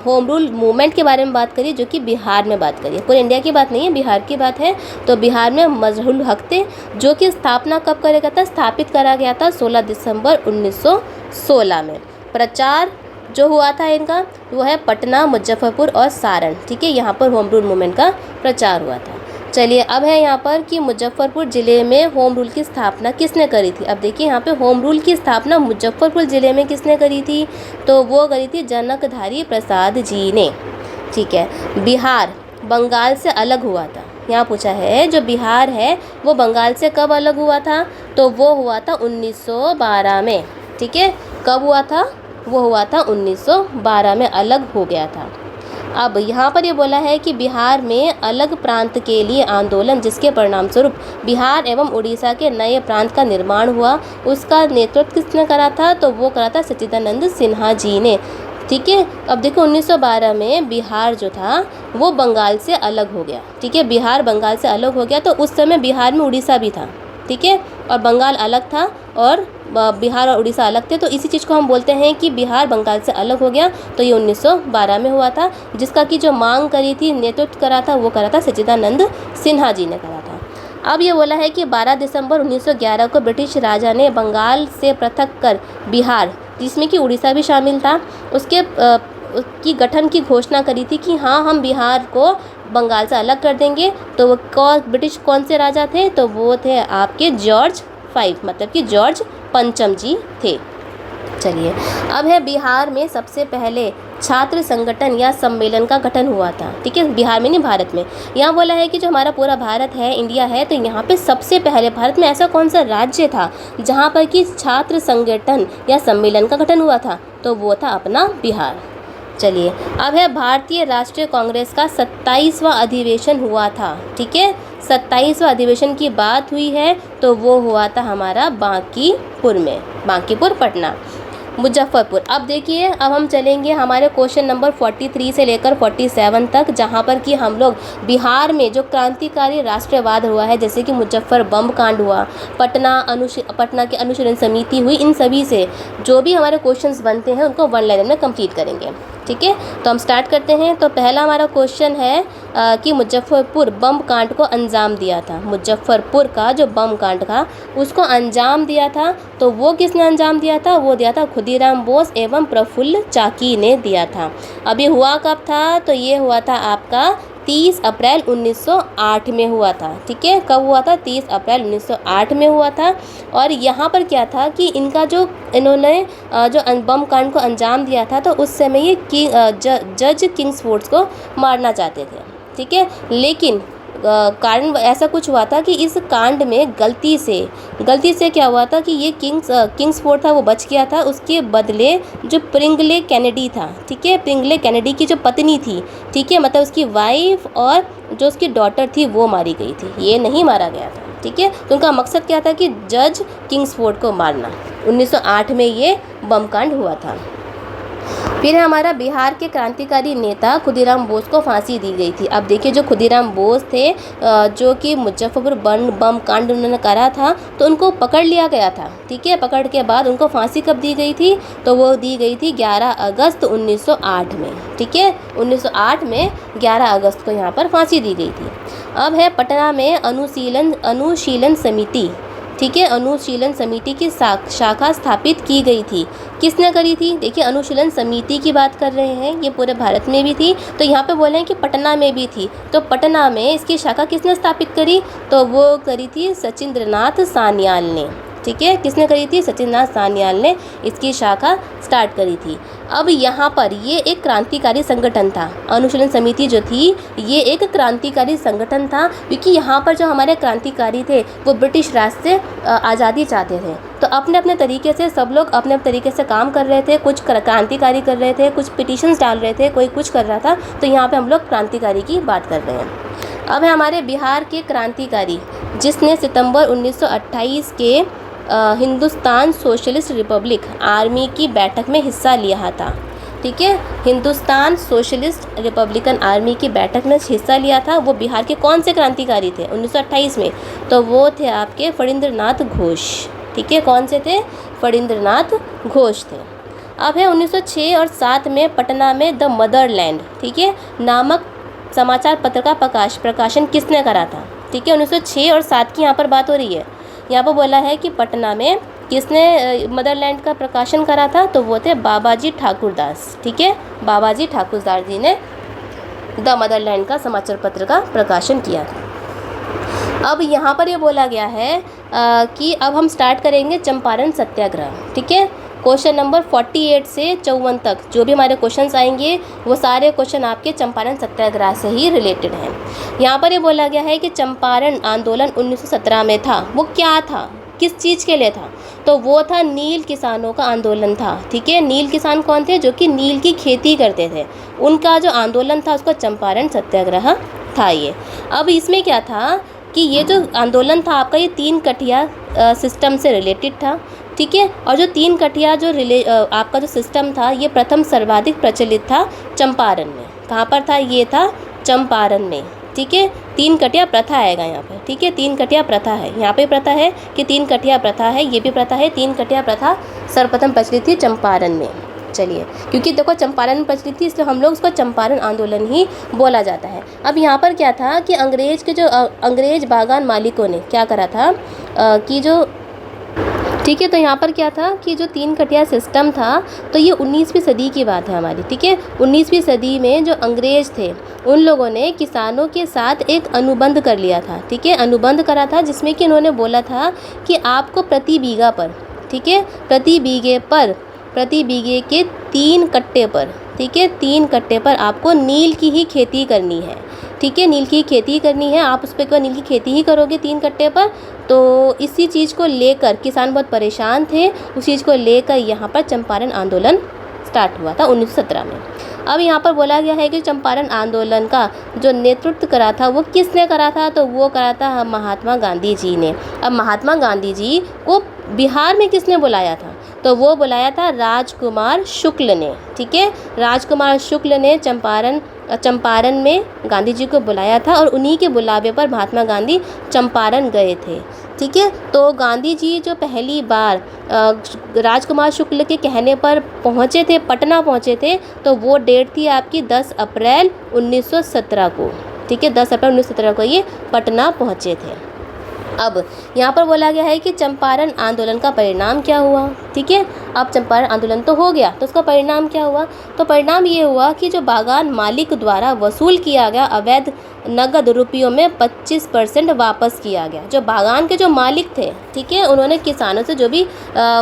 होम रूल मूवमेंट के बारे में बात करिए, जो कि बिहार में बात करिए, पूरे इंडिया की बात नहीं है, बिहार की बात है। तो बिहार में मजहर उल हक थे, जो कि स्थापना कब करा गया था, स्थापित करा गया था 16 दिसंबर 1916 में। प्रचार जो हुआ था इनका वो है पटना, मुजफ्फरपुर और सारण। ठीक है, यहाँ पर होम रूल मूवमेंट का प्रचार हुआ था। चलिए अब है यहाँ पर कि मुजफ्फरपुर ज़िले में होम रूल की स्थापना किसने करी थी। अब देखिए यहाँ पे होम रूल की स्थापना मुजफ्फरपुर ज़िले में किसने करी थी, तो वो करी थी जनकधारी प्रसाद जी ने। ठीक है, बिहार बंगाल से अलग हुआ था। यहाँ पूछा है जो बिहार है वो बंगाल से कब अलग हुआ था, तो वो हुआ था 1912 में। ठीक है, कब हुआ था, वो हुआ था 1912 में अलग हो गया था। अब यहाँ पर ये बोला है कि बिहार में अलग प्रांत के लिए आंदोलन, जिसके परिणाम स्वरूप बिहार एवं उड़ीसा के नए प्रांत का निर्माण हुआ, उसका नेतृत्व किसने करा था, तो वो करा था सच्चिदानंद सिन्हा जी ने। ठीक है, अब देखो 1912 में बिहार जो था वो बंगाल से अलग हो गया। ठीक है, बिहार बंगाल से अलग हो गया, तो उस समय बिहार में उड़ीसा भी था। ठीक है, और बंगाल अलग था और बिहार और उड़ीसा अलग थे, तो इसी चीज़ को हम बोलते हैं कि बिहार बंगाल से अलग हो गया। तो ये 1912 में हुआ था, जिसका कि जो मांग करी थी, नेतृत्व करा था, वो करा था सच्चिदानंद सिन्हा जी ने करा था। अब ये बोला है कि 12 दिसंबर 1911 को ब्रिटिश राजा ने बंगाल से पृथक कर बिहार, जिसमें कि उड़ीसा भी शामिल था, उसकी गठन की घोषणा करी थी कि हाँ हम बिहार को बंगाल से अलग कर देंगे। तो वो ब्रिटिश कौन से राजा थे, तो वो थे आपके जॉर्ज 5, मतलब कि जॉर्ज पंचम जी थे। चलिए अब है बिहार में सबसे पहले छात्र संगठन या सम्मेलन का गठन हुआ था। ठीक है, बिहार में नहीं, भारत में। यहाँ बोला है कि जो हमारा पूरा भारत है, इंडिया है, तो यहाँ पे सबसे पहले भारत में ऐसा कौन सा राज्य था जहाँ पर कि छात्र संगठन या सम्मेलन का गठन हुआ था, तो वो था अपना बिहार। चलिए अब है भारतीय राष्ट्रीय कांग्रेस का 27वां अधिवेशन हुआ था। ठीक है, 27वां अधिवेशन की बात हुई है, तो वो हुआ था हमारा बांकीपुर में, बांकीपुर पटना, मुजफ्फरपुर। अब देखिए, अब हम चलेंगे हमारे क्वेश्चन नंबर 43 से लेकर 47 तक, जहाँ पर कि हम लोग बिहार में जो क्रांतिकारी राष्ट्रवाद हुआ है, जैसे कि मुजफ्फर बम कांड हुआ, पटना की अनुशीलन समिति हुई, इन सभी से जो भी हमारे क्वेश्चंस बनते हैं उनको वन लाइनर में कंप्लीट करेंगे। ठीक है, तो हम स्टार्ट करते हैं। तो पहला हमारा क्वेश्चन है कि मुजफ्फरपुर बम कांड को अंजाम दिया था। मुजफ्फरपुर का जो बम कांड था उसको अंजाम दिया था, तो वो किसने अंजाम दिया था, वो दिया था खुदीराम बोस एवं प्रफुल्ल चाकी ने दिया था। अब ये हुआ कब था, तो ये हुआ था आपका 30 अप्रैल 1908 में हुआ था। ठीक है, कब हुआ था, 30 अप्रैल 1908 में हुआ था। और यहाँ पर क्या था कि इनका जो इन्होंने जो बम कांड को अंजाम दिया था, तो उस समय ये जज किंग्सफोर्ड को मारना चाहते थे। ठीक है, लेकिन कारण ऐसा कुछ हुआ था कि इस कांड में गलती से क्या हुआ था कि ये किंग्सफोर्ड था वो बच गया था, उसके बदले जो प्रिंगले कैनेडी था, ठीक है, प्रिंगले कैनेडी की जो पत्नी थी, ठीक है, मतलब उसकी वाइफ और जो उसकी डॉटर थी वो मारी गई थी, ये नहीं मारा गया था। ठीक है, तो उनका मकसद क्या था कि जज किंग्सफोर्ड को मारना। 1908 में ये बम कांड हुआ था। फिर है हमारा बिहार के क्रांतिकारी नेता खुदीराम बोस को फांसी दी गई थी। अब देखिए, जो खुदीराम बोस थे जो कि मुजफ्फरपुर बम कांड उन्होंने करा था, तो उनको पकड़ लिया गया था। ठीक है, पकड़ के बाद उनको फांसी कब दी गई थी, तो वो दी गई थी 11 अगस्त 1908 में। ठीक है, 1908 में 11 अगस्त को यहाँ पर फांसी दी गई थी। अब है पटना में अनुशीलन समिति, ठीक है, अनुशीलन समिति की शाखा स्थापित की गई थी। किसने करी थी, देखिए अनुशीलन समिति की बात कर रहे हैं, ये पूरे भारत में भी थी, तो यहाँ पे बोले हैं कि पटना में भी थी। तो पटना में इसकी शाखा किसने स्थापित करी, तो वो करी थी सचिंद्रनाथ सान्याल ने। ठीक है, किसने करी थी, सचिंद्रनाथ सान्याल ने इसकी शाखा स्टार्ट करी थी। अब यहाँ पर ये एक क्रांतिकारी संगठन था, अनुशीलन समिति जो थी ये एक क्रांतिकारी संगठन था, क्योंकि यहाँ पर जो हमारे क्रांतिकारी थे वो ब्रिटिश राज से आज़ादी चाहते थे। तो अपने अपने तरीके से सब लोग अपने अपने तरीके से काम कर रहे थे, कुछ क्रांतिकारी कर रहे थे, कुछ पिटिशन्स डाल रहे थे, कोई कुछ कर रहा था। तो यहाँ पर हम लोग क्रांतिकारी की बात कर रहे हैं। अब है हमारे बिहार के क्रांतिकारी जिसने सितंबर 1928 के हिंदुस्तान सोशलिस्ट रिपब्लिक आर्मी की बैठक में हिस्सा लिया था। ठीक है, हिंदुस्तान सोशलिस्ट रिपब्लिकन आर्मी की बैठक में हिस्सा लिया था, वो बिहार के कौन से क्रांतिकारी थे 1928 में? तो वो थे आपके फणींद्रनाथ घोष। ठीक है, कौन से थे? फणींद्रनाथ घोष थे। अब है 1906 और 7 में पटना में द मदरलैंड, ठीक है, नामक समाचार पत्र का प्रकाशन किसने करा था? ठीक है, 1906 और 7 की यहाँ पर बात हो रही है। यहाँ पर बोला है कि पटना में किसने मदरलैंड का प्रकाशन करा था? तो वो थे बाबाजी ठाकुरदास। ठीक है, बाबाजी ठाकुरदास जी ने द मदरलैंड का समाचार पत्र का प्रकाशन किया था। अब यहाँ पर ये बोला गया है कि अब हम स्टार्ट करेंगे चंपारण सत्याग्रह। ठीक है, क्वेश्चन नंबर 48 से 54 तक जो भी हमारे क्वेश्चंस आएंगे वो सारे क्वेश्चन आपके चंपारण सत्याग्रह से ही रिलेटेड हैं। यहाँ पर ये बोला गया है कि चंपारण आंदोलन 1917 में था, वो क्या था, किस चीज़ के लिए था? तो वो था नील किसानों का आंदोलन था। ठीक है, नील किसान कौन थे? जो कि नील की खेती करते थे, उनका जो आंदोलन था उसका चंपारण सत्याग्रह था ये। अब इसमें क्या था कि ये जो आंदोलन था आपका, ये 3 कठिया सिस्टम से रिलेटेड था। ठीक है, और जो 3 कठिया जो आपका जो सिस्टम था ये प्रथम सर्वाधिक प्रचलित था चंपारण में। कहाँ पर था? ये था चंपारण में। ठीक है, 3 कठिया प्रथा आएगा यहाँ पर। ठीक है, 3 कठिया प्रथा है, यहाँ पे प्रथा है कि 3 कठिया प्रथा है, ये भी प्रथा है। 3 कठिया प्रथा सर्वप्रथम प्रचलित थी चंपारण में। चलिए, क्योंकि देखो चंपारण में प्रचलित थी इसलिए हम लोग उसको चंपारण आंदोलन ही बोला जाता है। अब यहाँ पर क्या था कि अंग्रेज के जो अंग्रेज बागान मालिकों ने क्या करा था कि जो, ठीक है, तो यहाँ पर क्या था कि जो 3 कठिया सिस्टम था तो ये 19वीं सदी की बात है हमारी। ठीक है, 19वीं सदी में जो अंग्रेज थे उन लोगों ने किसानों के साथ एक अनुबंध कर लिया था। ठीक है, अनुबंध करा था जिसमें कि उन्होंने बोला था कि आपको प्रति बीघा पर, ठीक है, प्रति बीघे के 3 कट्टे पर, ठीक है, 3 कट्टे पर आपको नील की ही खेती करनी है। ठीक है, नील की खेती करनी है, आप उस पर नील की खेती ही करोगे 3 कट्टे पर। तो इसी चीज़ को लेकर किसान बहुत परेशान थे, उस चीज़ को लेकर यहाँ पर चंपारण आंदोलन स्टार्ट हुआ था 1917 में। अब यहाँ पर बोला गया है कि चंपारण आंदोलन का जो नेतृत्व करा था वो किसने करा था? तो वो करा था महात्मा गांधी जी ने। अब महात्मा गांधी जी को बिहार में किसने बुलाया था? तो वो बुलाया था राजकुमार शुक्ल ने। ठीक है, राजकुमार शुक्ल ने चंपारण में गांधी जी को बुलाया था और उन्हीं के बुलावे पर महात्मा गांधी चंपारण गए थे। ठीक है, तो गांधी जी जो पहली बार राजकुमार शुक्ल के कहने पर पहुँचे थे, पटना पहुँचे थे, तो वो डेट थी आपकी 10 अप्रैल 1917 को। ठीक है, 10 अप्रैल 1917 को ये पटना पहुँचे थे। अब यहाँ पर बोला गया है कि चंपारण आंदोलन का परिणाम क्या हुआ? ठीक है, अब चंपारण आंदोलन तो हो गया, तो उसका परिणाम क्या हुआ? तो परिणाम ये हुआ कि जो बागान मालिक द्वारा वसूल किया गया अवैध नगद रुपयों में 25% वापस किया गया। जो बागान के जो मालिक थे, ठीक है, उन्होंने किसानों से जो भी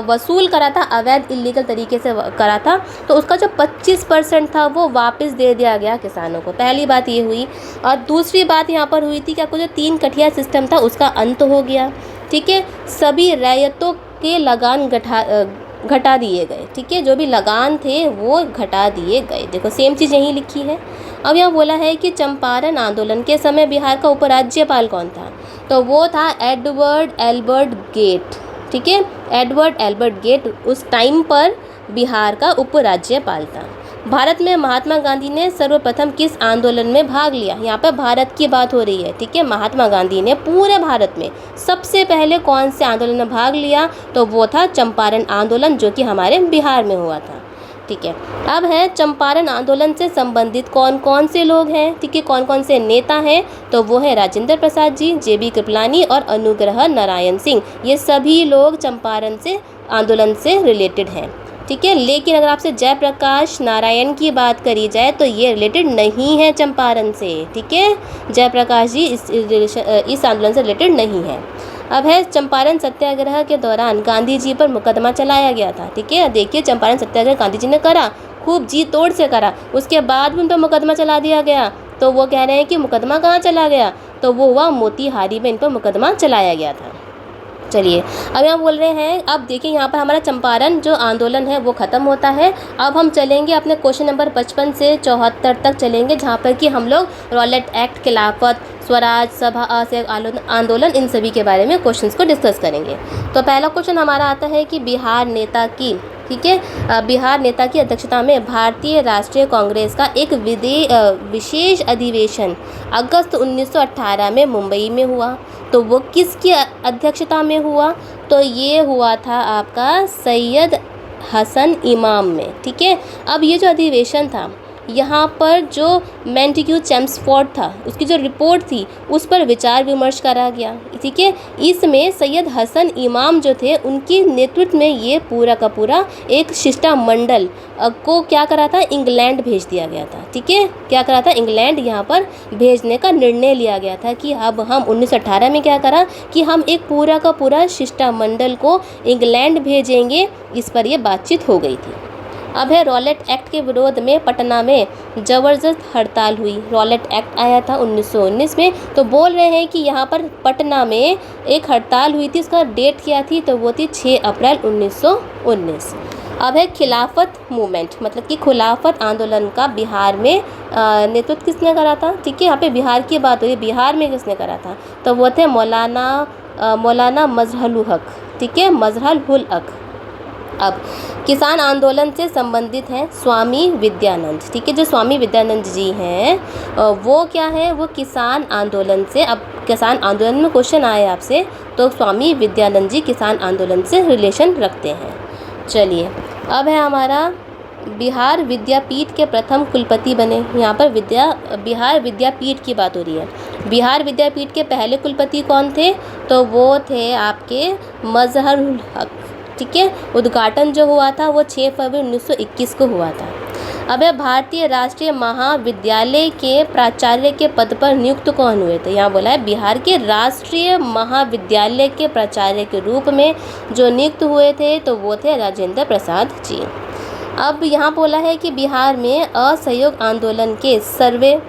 वसूल करा था अवैध इलीगल तरीके से करा था, तो उसका जो 25% था वो वापस दे दिया गया किसानों को। पहली बात ये हुई। और दूसरी बात यहाँ पर हुई थी कि आपको जो 3 कठिया सिस्टम था उसका अंत हो गया। ठीक है, सभी रैयतों के लगान घटा दिए गए। ठीक है, जो भी लगान थे वो घटा दिए गए। देखो सेम चीज़ यहीं लिखी है। अब यहाँ बोला है कि चंपारण आंदोलन के समय बिहार का उपराज्यपाल कौन था? तो वो था एडवर्ड एल्बर्ट गेट। ठीक है, एडवर्ड एल्बर्ट गेट उस टाइम पर बिहार का उपराज्यपाल था। भारत में महात्मा गांधी ने सर्वप्रथम किस आंदोलन में भाग लिया? यहाँ पर भारत की बात हो रही है। ठीक है, महात्मा गांधी ने पूरे भारत में सबसे पहले कौन से आंदोलन में भाग लिया? तो वो था चंपारण आंदोलन, जो कि हमारे बिहार में हुआ था। ठीक है, अब है चंपारण आंदोलन से संबंधित कौन कौन से लोग हैं? ठीक है, कौन कौन से नेता हैं? तो वो है राजेंद्र प्रसाद जी, JB कृपलानी और अनुग्रह नारायण सिंह। ये सभी लोग चंपारण से आंदोलन से रिलेटेड हैं। ठीक है, लेकिन अगर आपसे जयप्रकाश नारायण की बात करी जाए तो ये रिलेटेड नहीं है चंपारण से। ठीक है, जयप्रकाश जी इस आंदोलन से रिलेटेड नहीं है। अब है चंपारण सत्याग्रह के दौरान गांधी जी पर मुकदमा चलाया गया था। ठीक है, देखिए चंपारण सत्याग्रह गांधी जी ने करा, खूब जी तोड़ से करा, उसके बाद भी उन पर मुकदमा चला दिया गया। तो वो कह रहे हैं कि मुकदमा कहाँ चला गया? तो वो हुआ मोतीहारी में इन पर मुकदमा चलाया गया था। चलिए, अब यहाँ बोल रहे हैं, अब देखिए यहाँ पर हमारा चंपारण जो आंदोलन है वो ख़त्म होता है। अब हम चलेंगे अपने क्वेश्चन नंबर 55 से 74 तक चलेंगे, जहाँ पर कि हम लोग रॉलेट एक्ट, खिलाफत, स्वराज, सभा असहयोग आंदोलन, इन सभी के बारे में क्वेश्चंस को डिस्कस करेंगे। तो पहला क्वेश्चन हमारा आता है कि बिहार नेता की ठीक है। बिहार नेता की अध्यक्षता में भारतीय राष्ट्रीय कांग्रेस का एक विशेष अधिवेशन अगस्त 1918 में मुंबई में हुआ। तो वो किसकी अध्यक्षता में हुआ? तो ये हुआ था आपका सैयद हसन इमाम में, ठीक है। अब ये जो अधिवेशन था, यहाँ पर जो मैंटिग्यू चेम्सफोर्ड था, उसकी जो रिपोर्ट थी उस पर विचार विमर्श करा गया, ठीक है। इसमें सैयद हसन इमाम जो थे, उनके नेतृत्व में ये पूरा का पूरा एक शिष्टमंडल को क्या करा था, इंग्लैंड भेज दिया गया था, ठीक है। क्या करा था, इंग्लैंड यहाँ पर भेजने का निर्णय लिया गया था कि अब हम 1918 में क्या करा कि हम एक पूरा का पूरा शिष्टमंडल को इंग्लैंड भेजेंगे, इस पर ये बातचीत हो गई थी। अब है रॉलेट एक्ट के विरोध में पटना में ज़बरदस्त हड़ताल हुई। रॉलेट एक्ट आया था 1919 में, तो बोल रहे हैं कि यहाँ पर पटना में एक हड़ताल हुई थी, उसका डेट क्या थी, तो वो थी 6 अप्रैल 1919। अब है खिलाफत मूवमेंट, मतलब कि खिलाफत आंदोलन का बिहार में नेतृत्व किसने करा था, ठीक है। यहाँ पे बिहार की बात हो रही है, बिहार में किसने करा था, तो वो थे मौलाना मजहरुल हक, ठीक है, मजहरुल हक। अब किसान आंदोलन से संबंधित हैं स्वामी विद्यानंद, ठीक है। जो स्वामी विद्यानंद जी हैं वो क्या है, वो किसान आंदोलन से, अब किसान आंदोलन में क्वेश्चन आए आपसे, तो स्वामी विद्यानंद जी किसान आंदोलन से रिलेशन रखते हैं। चलिए, अब है हमारा बिहार विद्यापीठ के प्रथम कुलपति बने। यहाँ पर बिहार विद्यापीठ की बात हो रही है। बिहार विद्यापीठ के पहले कुलपति कौन थे, तो वो थे आपके मजहरुल हक, ठीक है। उद्घाटन जो हुआ था वो 6 फरवरी 1921 को हुआ था। अब है भारतीय राष्ट्रीय महाविद्यालय के प्राचार्य के पद पर नियुक्त कौन हुए थे। यहाँ बोला है बिहार के राष्ट्रीय महाविद्यालय के प्राचार्य के रूप में जो नियुक्त हुए थे, तो वो थे राजेंद्र प्रसाद जी। अब यहाँ बोला है कि बिहार में असहयोग आंदोलन के सर्वे,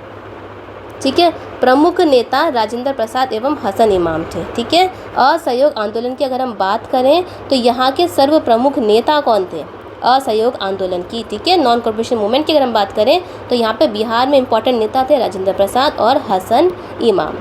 ठीक है, प्रमुख नेता राजेंद्र प्रसाद एवं हसन इमाम थे, ठीक है। असहयोग आंदोलन की अगर हम बात करें तो यहाँ के सर्व प्रमुख नेता कौन थे असहयोग आंदोलन की, ठीक है। नॉन कॉर्पोरेशन मूवमेंट की अगर हम बात करें तो यहाँ पे बिहार में इंपॉर्टेंट नेता थे राजेंद्र प्रसाद और हसन इमाम।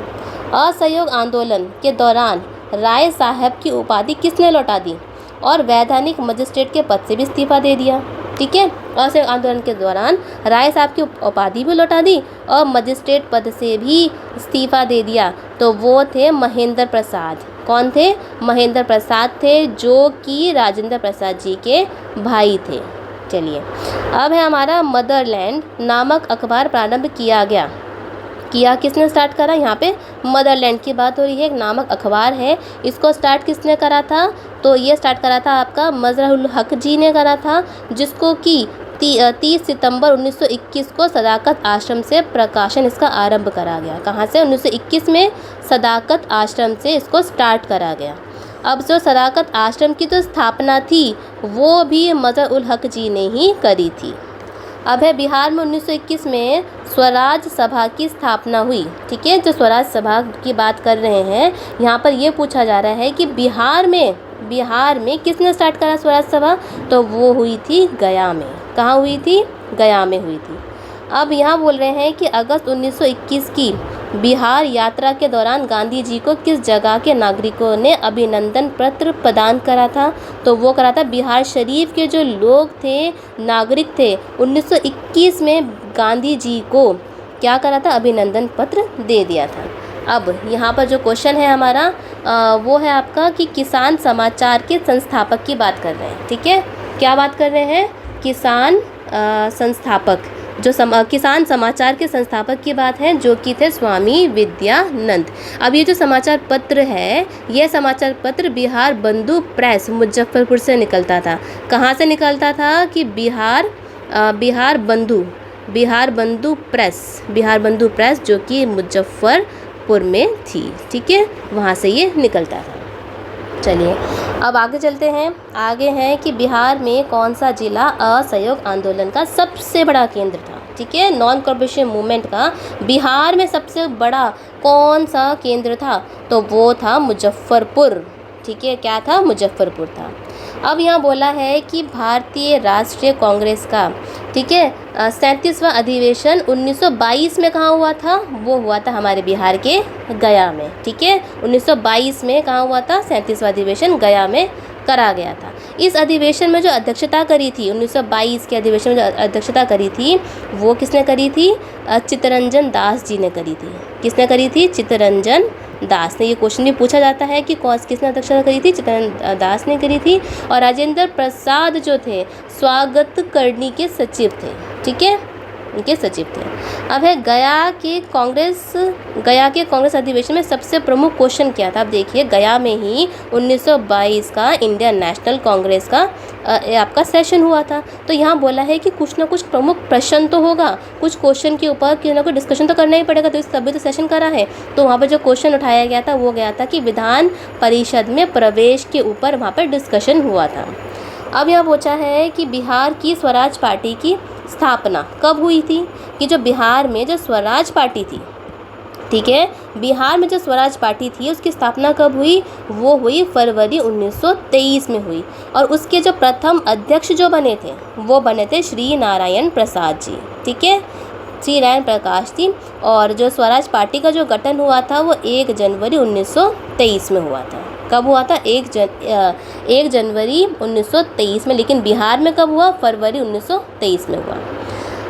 असहयोग आंदोलन के दौरान राय साहब की उपाधि किसने लौटा दी और वैधानिक मजिस्ट्रेट के पद से भी इस्तीफा दे दिया, ठीक है। असहयोग आंदोलन के दौरान राय साहब की उपाधि भी लौटा दी और मजिस्ट्रेट पद से भी इस्तीफा दे दिया, तो वो थे महेंद्र प्रसाद। कौन थे? महेंद्र प्रसाद थे, जो कि राजेंद्र प्रसाद जी के भाई थे। चलिए, अब है हमारा मदरलैंड नामक अखबार प्रारंभ किया गया। किसने स्टार्ट करा? यहाँ पे मदरलैंड की बात हो रही है। एक नामक अखबार है, इसको स्टार्ट किसने करा था? तो ये स्टार्ट करा था आपका मजहरुल हक जी ने करा था, जिसको कि 30 सितंबर 1921 को सदाकत आश्रम से प्रकाशन इसका आरंभ करा गया। कहाँ से? 1921 में सदाकत आश्रम से इसको स्टार्ट करा गया। अब जो सदाकत आश्रम की जो स्थापना थी वो भी मजहरुल हक जी ने ही करी थी। अब है बिहार में 1921 में स्वराज सभा की स्थापना हुई, ठीक है। जो स्वराज सभा की बात कर रहे हैं, यहाँ पर ये पूछा जा रहा है कि बिहार में किसने स्टार्ट करा स्वराज सभा? तो वो हुई थी गया में। कहाँ हुई थी? गया में हुई थी। अब यहाँ बोल रहे हैं कि अगस्त 1921 की बिहार यात्रा के दौरान गांधी जी को किस जगह के नागरिकों ने अभिनंदन पत्र प्रदान करा था? तो वो करा था बिहार शरीफ के जो लोग थे, नागरिक थे, 1921 में गांधी जी को क्या करा था? अभिनंदन पत्र दे दिया था। अब यहाँ पर जो क्वेश्चन है हमारा वो है आपका कि किसान समाचार के संस्थापक की बात कर रहे हैं, ठीक है। क्या बात कर रहे हैं? किसान संस्थापक, जो किसान समाचार के संस्थापक की बात है, जो कि थे स्वामी विद्यानंद। अब ये जो समाचार पत्र है, ये समाचार पत्र बिहार बंधु प्रेस मुजफ्फरपुर से निकलता था। कहाँ से निकलता था? कि बिहार बंधु प्रेस जो कि मुजफ्फरपुर में थी, ठीक है, वहाँ से ये निकलता था। चलिए, अब आगे चलते हैं। आगे हैं कि बिहार में कौन सा जिला असहयोग आंदोलन का सबसे बड़ा केंद्र था, ठीक है। नॉन कॉर्पोरेशन मूवमेंट का बिहार में सबसे बड़ा कौन सा केंद्र था? तो वो था मुजफ्फरपुर, ठीक है। क्या था? मुजफ्फरपुर था। अब यहाँ बोला है कि भारतीय राष्ट्रीय कांग्रेस का, ठीक है, 37वां अधिवेशन 1922 में कहाँ हुआ था? वो हुआ था हमारे बिहार के गया में, ठीक है। 1922 में कहाँ हुआ था? 37वां अधिवेशन गया में करा गया था। इस अधिवेशन में जो अध्यक्षता करी थी 1922 के अधिवेशन में जो अध्यक्षता करी थी वो किसने करी थी? चित्तरंजन दास जी ने करी थी। किसने करी थी? चित्तरंजन दास ने। ये क्वेश्चन भी पूछा जाता है कि किसने अध्यक्षता करी थी? चित्तरंजन दास ने करी थी। और राजेंद्र प्रसाद जो थे स्वागत करनी के सचिव थे, ठीक है, इनके सचिव थे। अब है गया के कांग्रेस अधिवेशन में सबसे प्रमुख क्वेश्चन क्या था? अब देखिए, गया में ही 1922 का इंडियन नेशनल कांग्रेस का आपका सेशन हुआ था। तो यहाँ बोला है कि कुछ ना कुछ प्रमुख प्रश्न तो होगा, कुछ क्वेश्चन के ऊपर कोई ना कोई डिस्कशन तो करना ही पड़ेगा, तो इस तभी तो सेशन करा है। तो वहाँ पर जो क्वेश्चन उठाया गया था वो गया था कि विधान परिषद में प्रवेश के ऊपर वहाँ पर डिस्कशन हुआ था। अब यहाँ पूछा है कि बिहार की स्वराज पार्टी की स्थापना कब हुई थी? कि जो बिहार में जो स्वराज पार्टी थी, ठीक है, बिहार में जो स्वराज पार्टी थी उसकी स्थापना कब हुई? वो हुई फरवरी 1923 में हुई। और उसके जो प्रथम अध्यक्ष जो बने थे वो बने थे श्री नारायण प्रसाद जी, ठीक है, श्री नारायण प्रकाश जी। और जो स्वराज पार्टी का जो गठन हुआ था वो 1 जनवरी 1923 में हुआ था। कब हुआ था? 1 जनवरी 1923 में। लेकिन बिहार में कब हुआ? फरवरी 1923 में हुआ।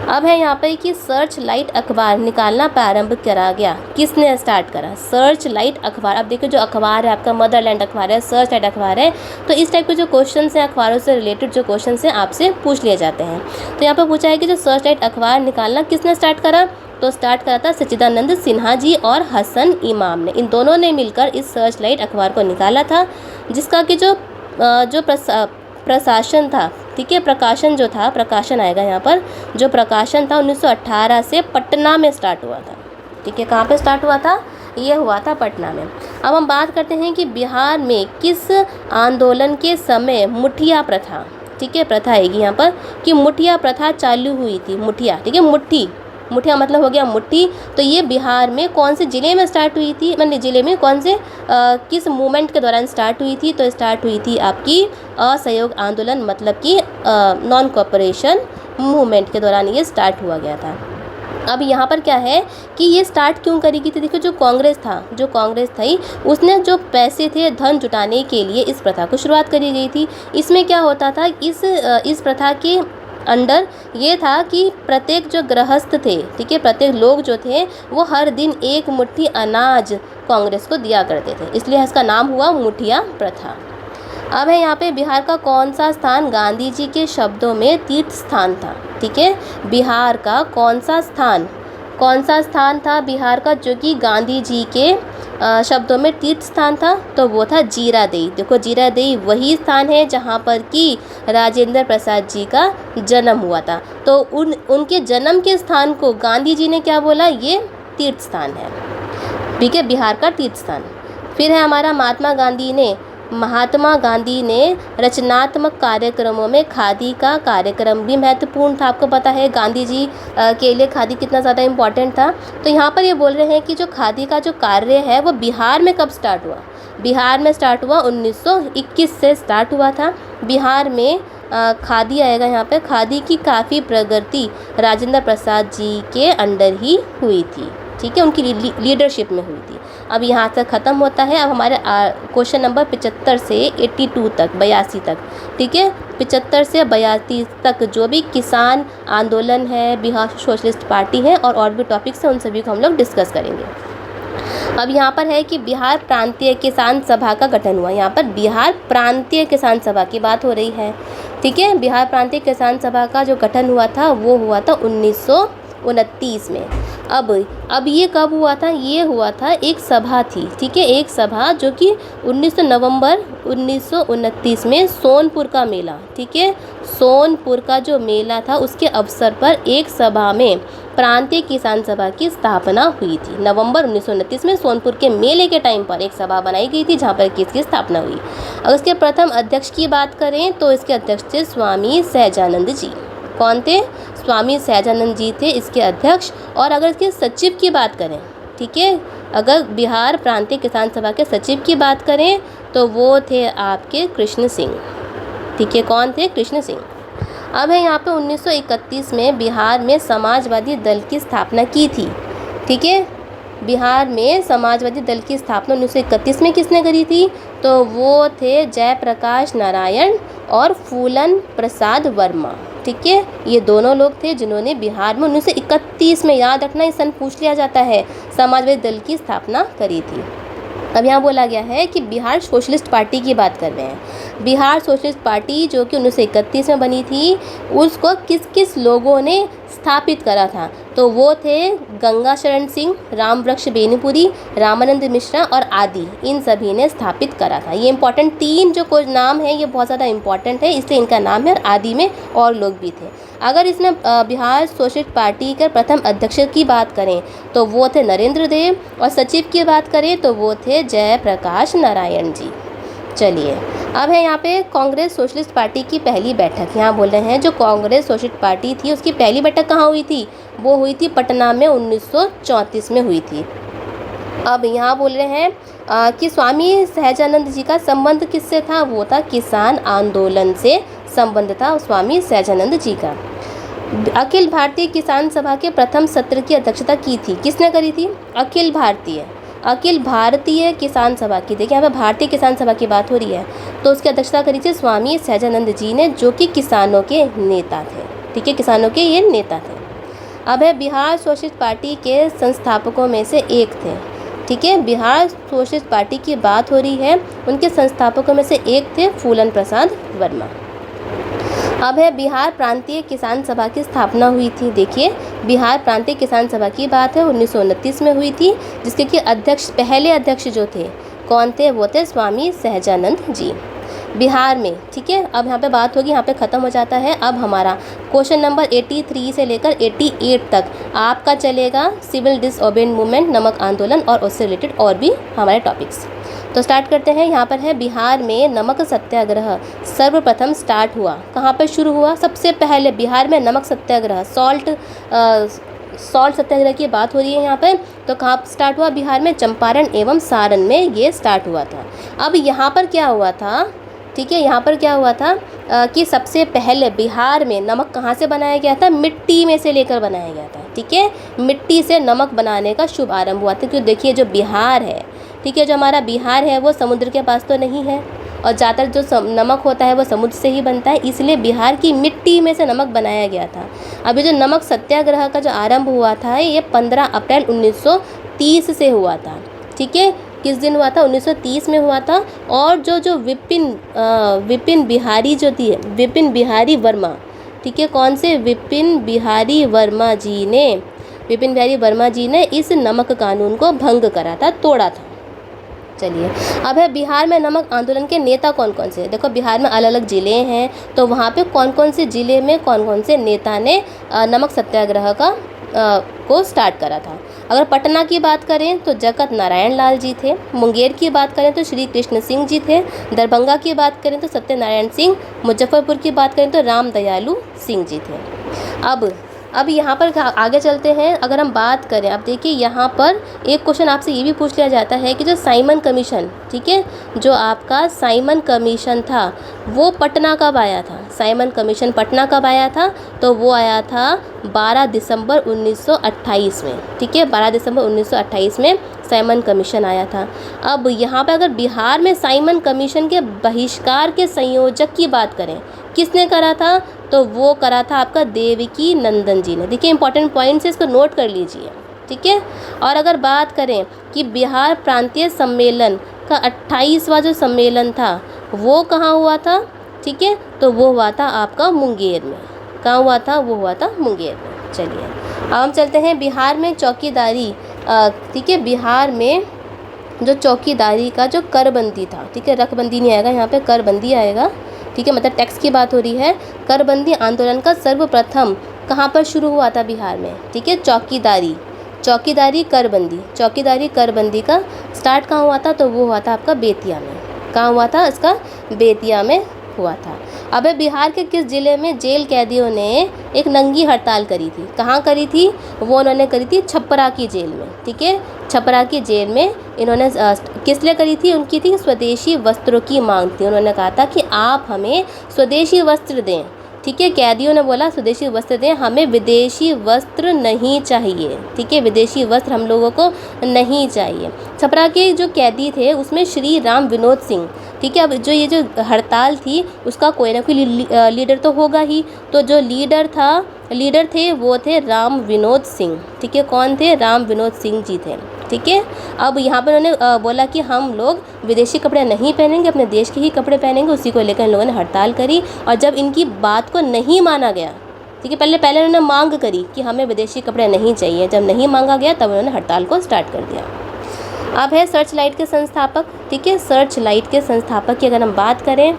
अब है यहाँ पर कि सर्च लाइट अखबार निकालना प्रारंभ करा गया। किसने स्टार्ट करा? सर्च लाइट अखबार। अब देखिए, जो अखबार है आपका मदरलैंड अखबार है, सर्च लाइट अखबार है। तो इस टाइप के जो क्वेश्चन हैं अखबारों से रिलेटेड जो क्वेश्चन हैं आपसे पूछ लिए जाते हैं। तो यहाँ पर पूछा है कि जो सर्च लाइट अखबार निकालना किसने स्टार्ट करा? तो स्टार्ट करा था सच्चिदानंद सिन्हा जी और हसन इमाम ने। इन दोनों ने मिलकर इस सर्च लाइट अखबार को निकाला था, जिसका कि जो प्रशासन था, ठीक है, प्रकाशन जो था, प्रकाशन आएगा यहाँ पर, जो प्रकाशन था 1918 से पटना में स्टार्ट हुआ था, ठीक है। कहाँ पे स्टार्ट हुआ था? ये हुआ था पटना में। अब हम बात करते हैं कि बिहार में किस आंदोलन के समय मुठिया प्रथा, ठीक है, प्रथा आएगी यहाँ पर कि मुठिया प्रथा चालू हुई थी। मुठिया, ठीक है, मुठिया मतलब हो गया मुट्ठी। तो ये बिहार में कौन से ज़िले में स्टार्ट हुई थी? मतलब ज़िले में कौन से किस मूवमेंट के दौरान स्टार्ट हुई थी? तो स्टार्ट हुई थी आपकी असहयोग आंदोलन, मतलब कि नॉन कोऑपरेशन मूवमेंट के दौरान ये स्टार्ट हुआ गया था। अब यहाँ पर क्या है कि ये स्टार्ट क्यों करी गई थी? देखो, जो कांग्रेस थी उसने जो पैसे थे धन जुटाने के लिए इस प्रथा को शुरुआत करी गई थी। इसमें क्या होता था, इस प्रथा के अंडर ये था कि प्रत्येक जो गृहस्थ थे, ठीक है, प्रत्येक लोग जो थे वो हर दिन एक मुट्ठी अनाज कांग्रेस को दिया करते थे, इसलिए इसका नाम हुआ मुठिया प्रथा। अब है यहाँ पे बिहार का कौन सा स्थान गांधी जी के शब्दों में तीर्थ स्थान था? ठीक है, बिहार का कौन सा स्थान था बिहार का जो कि गांधी जी के शब्दों में तीर्थ स्थान था? तो वो था जीरादेई। देखो, जीरादेई वही स्थान है जहाँ पर कि राजेंद्र प्रसाद जी का जन्म हुआ था। तो उनके जन्म के स्थान को गांधी जी ने क्या बोला? ये तीर्थ स्थान है, ठीक है, बिहार का तीर्थ स्थान। फिर है हमारा महात्मा गांधी ने रचनात्मक कार्यक्रमों में खादी का कार्यक्रम भी महत्वपूर्ण था। आपको पता है गांधी जी के लिए खादी कितना ज़्यादा इम्पॉर्टेंट था। तो यहाँ पर ये बोल रहे हैं कि जो खादी का जो कार्य है वो बिहार में कब स्टार्ट हुआ? बिहार में स्टार्ट हुआ 1921 से स्टार्ट हुआ था। बिहार में खादी आएगा यहाँ पे। खादी की काफ़ी प्रगति राजेंद्र प्रसाद जी के अंडर ही हुई थी, ठीक है, उनकी लीडरशिप में हुई थी। अब यहाँ तक ख़त्म होता है। अब हमारे क्वेश्चन नंबर 75 से 82 तक, 82 तक, ठीक है, 75 से 82 तक जो भी किसान आंदोलन है, बिहार सोशलिस्ट पार्टी है और भी टॉपिक्स हैं, उन सभी को हम लोग डिस्कस करेंगे। अब यहाँ पर है कि बिहार प्रांतीय किसान सभा का गठन हुआ। यहाँ पर बिहार प्रांतीय किसान सभा की बात हो रही है, ठीक है। बिहार प्रांतीय किसान सभा का जो गठन हुआ था वो हुआ था 1929 में। अब ये कब हुआ था? ये हुआ था, एक सभा थी, ठीक है, एक सभा जो कि 19 नवंबर 1929 में सोनपुर का मेला, ठीक है, सोनपुर का जो मेला था उसके अवसर पर एक सभा में प्रांतीय किसान सभा की स्थापना हुई थी। नवंबर 1929 में सोनपुर के मेले के टाइम पर एक सभा बनाई गई थी जहाँ पर किसकी स्थापना हुई। अगर इसके प्रथम अध्यक्ष की बात करें तो इसके अध्यक्ष थे स्वामी सहजानंद जी। कौन थे? स्वामी सहजानंद जी थे इसके अध्यक्ष। और अगर इसके सचिव की बात करें, ठीक है, अगर बिहार प्रांतीय किसान सभा के सचिव की बात करें तो वो थे आपके कृष्ण सिंह, ठीक है। कौन थे? कृष्ण सिंह। अब है यहाँ पे 1931 में बिहार में समाजवादी दल की स्थापना की थी, ठीक है। बिहार में समाजवादी दल की स्थापना 1931 में किसने करी थी? तो वो थे जयप्रकाश नारायण और फूलन प्रसाद वर्मा। ठीक है, ये दोनों लोग थे जिन्होंने बिहार में 1931 में, याद रखना ये सन पूछ लिया जाता है, समाजवादी दल की स्थापना करी थी। अब यहाँ बोला गया है कि बिहार सोशलिस्ट पार्टी की बात कर रहे हैं। बिहार सोशलिस्ट पार्टी जो कि 1931 में बनी थी, उसको किस किस लोगों ने स्थापित करा था? तो वो थे गंगा शरण सिंह, रामवृक्ष बेनीपुरी, रामानंद मिश्रा और आदि, इन सभी ने स्थापित करा था। ये इंपॉर्टेंट 3 जो कुछ नाम है ये बहुत ज़्यादा इंपॉर्टेंट है, इसलिए इनका नाम है। और आदि में और लोग भी थे। अगर इसमें बिहार सोशलिस्ट पार्टी के प्रथम अध्यक्ष की बात करें तो वो थे नरेंद्र देव, और सचिव की बात करें तो वो थे जयप्रकाश नारायण जी। चलिए, अब है यहाँ पे कांग्रेस सोशलिस्ट पार्टी की पहली बैठक। यहाँ बोल रहे हैं जो कांग्रेस सोशलिस्ट पार्टी थी उसकी पहली बैठक कहाँ हुई थी? वो हुई थी पटना में 1934 में हुई थी। अब यहाँ बोल रहे हैं कि स्वामी सहजानंद जी का संबंध किससे था? वो था किसान आंदोलन से संबंध था स्वामी सहजानंद जी का। अखिल भारतीय किसान सभा के प्रथम सत्र की अध्यक्षता की थी, किसने करी थी? अखिल भारतीय किसान सभा की। देखिए यहाँ पे भारतीय किसान सभा की बात हो रही है, तो उसकी अध्यक्षता करी थी स्वामी सहजानंद जी ने, जो कि किसानों के नेता थे। ठीक है, किसानों के ये नेता थे। अब है बिहार सोशलिस्ट पार्टी के संस्थापकों में से एक थे। ठीक है, बिहार सोशलिस्ट पार्टी की बात हो रही है, उनके संस्थापकों में से एक थे फूलन प्रसाद वर्मा। अब है बिहार प्रांतीय किसान सभा की स्थापना हुई थी। देखिए, बिहार प्रांतीय किसान सभा की बात है 1929 में हुई थी, जिसके कि पहले अध्यक्ष जो थे कौन थे? वो थे स्वामी सहजानंद जी। बिहार में, ठीक है, अब यहाँ पे बात होगी, यहाँ पे ख़त्म हो जाता है। अब हमारा क्वेश्चन नंबर 83 से लेकर 88 तक आपका चलेगा सिविल डिसओबीडिएंस मूवमेंट, नमक आंदोलन और उससे रिलेटेड और भी हमारे टॉपिक्स। तो स्टार्ट करते हैं। यहाँ पर है बिहार में नमक सत्याग्रह सर्वप्रथम स्टार्ट हुआ। कहाँ पर शुरू हुआ? सबसे पहले बिहार में नमक सत्याग्रह, सॉल्ट सत्याग्रह की बात हो रही है यहाँ पर। तो कहाँ स्टार्ट हुआ? बिहार में चंपारण एवं सारण में ये स्टार्ट हुआ था। अब यहाँ पर क्या हुआ था? ठीक है, यहाँ पर क्या हुआ था कि सबसे पहले बिहार में नमक कहाँ से बनाया गया था? मिट्टी में से लेकर बनाया गया था। ठीक है, मिट्टी से नमक बनाने का शुभ आरंभ हुआ था। क्योंकि देखिए जो बिहार है, ठीक है, जो हमारा बिहार है वो समुद्र के पास तो नहीं है, और ज़्यादातर जो नमक होता है वो समुद्र से ही बनता है, इसलिए बिहार की मिट्टी में से नमक बनाया गया था। अभी जो नमक सत्याग्रह का जो आरंभ हुआ था ये 15 अप्रैल 1930 से हुआ था। ठीक है, किस दिन हुआ था? 1930 में हुआ था। और जो विपिन बिहारी वर्मा, ठीक है, कौन से? विपिन बिहारी वर्मा जी ने इस नमक कानून को भंग करा था, तोड़ा था। चलिए, अब है बिहार में नमक आंदोलन के नेता कौन कौन से? देखो बिहार में अलग अलग ज़िले हैं, तो वहाँ पे कौन कौन से ज़िले में कौन कौन से नेता ने नमक सत्याग्रह को स्टार्ट करा था। अगर पटना की बात करें तो जगत नारायण लाल जी थे। मुंगेर की बात करें तो श्री कृष्ण सिंह जी थे। दरभंगा की बात करें तो सत्यनारायण सिंह। मुजफ्फरपुर की बात करें तो राम दयालु सिंह जी थे। अब यहाँ पर आगे चलते हैं। अगर हम बात करें, अब देखिए यहाँ पर एक क्वेश्चन आपसे ये भी पूछ लिया जाता है कि जो साइमन कमीशन, ठीक है, जो आपका साइमन कमीशन था वो पटना कब आया था? साइमन कमीशन पटना कब आया था? तो वो आया था 12 दिसंबर 1928 में। ठीक है, 12 दिसंबर 1928 में साइमन कमीशन आया था। अब यहाँ पर अगर बिहार में साइमन कमीशन के बहिष्कार के संयोजक की बात करें, किसने करा था? तो वो करा था आपका देवकी नंदन जी ने। देखिए इंपॉर्टेंट पॉइंट्स है, इसको नोट कर लीजिए। ठीक है, और अगर बात करें कि बिहार प्रांतीय सम्मेलन का 28वां जो सम्मेलन था वो कहाँ हुआ था? ठीक है, तो वो हुआ था आपका मुंगेर में। कहाँ हुआ था? वो हुआ था मुंगेर में। चलिए, अब हम चलते हैं बिहार में चौकीदारी। ठीक है, बिहार में जो चौकीदारी का जो करबंदी था, ठीक है, रकबंदी नहीं आएगा यहाँ पे, करबंदी आएगा। ठीक है, मतलब टैक्स की बात हो रही है। करबंदी आंदोलन का सर्वप्रथम कहाँ पर शुरू हुआ था? बिहार में। ठीक है, चौकीदारी करबंदी का स्टार्ट कहाँ हुआ था? तो वो हुआ था आपका बेतिया में। कहाँ हुआ था? इसका बेतिया में हुआ था। अब बिहार के किस ज़िले में जेल कैदियों ने एक नंगी हड़ताल करी थी? कहाँ करी थी? वो उन्होंने करी थी छपरा की जेल में। ठीक है, छपरा की जेल में इन्होंने किस लिए करी थी? उनकी थी स्वदेशी वस्त्रों की मांग थी। उन्होंने कहा था कि आप हमें स्वदेशी वस्त्र दें। ठीक है, कैदियों ने बोला स्वदेशी वस्त्र दें, हमें विदेशी वस्त्र नहीं चाहिए। ठीक है, विदेशी वस्त्र हम लोगों को नहीं चाहिए। छपरा के जो कैदी थे उसमें श्री राम विनोद सिंह, ठीक है। अब जो ये जो हड़ताल थी उसका कोई ना कोई लीडर तो होगा ही, तो जो लीडर थे वो थे राम विनोद सिंह। ठीक है, कौन थे? राम विनोद सिंह जी थे। ठीक है, अब यहाँ पर उन्होंने बोला कि हम लोग विदेशी कपड़े नहीं पहनेंगे, अपने देश के ही कपड़े पहनेंगे। उसी को लेकर इन लोगों ने हड़ताल करी, और जब इनकी बात को नहीं माना गया, ठीक है, पहले उन्होंने मांग करी कि हमें विदेशी कपड़े नहीं चाहिए, जब नहीं मांगा गया तब उन्होंने हड़ताल को स्टार्ट कर दिया। अब है सर्च लाइट के संस्थापक। ठीक है, सर्च लाइट के संस्थापक की अगर हम बात करें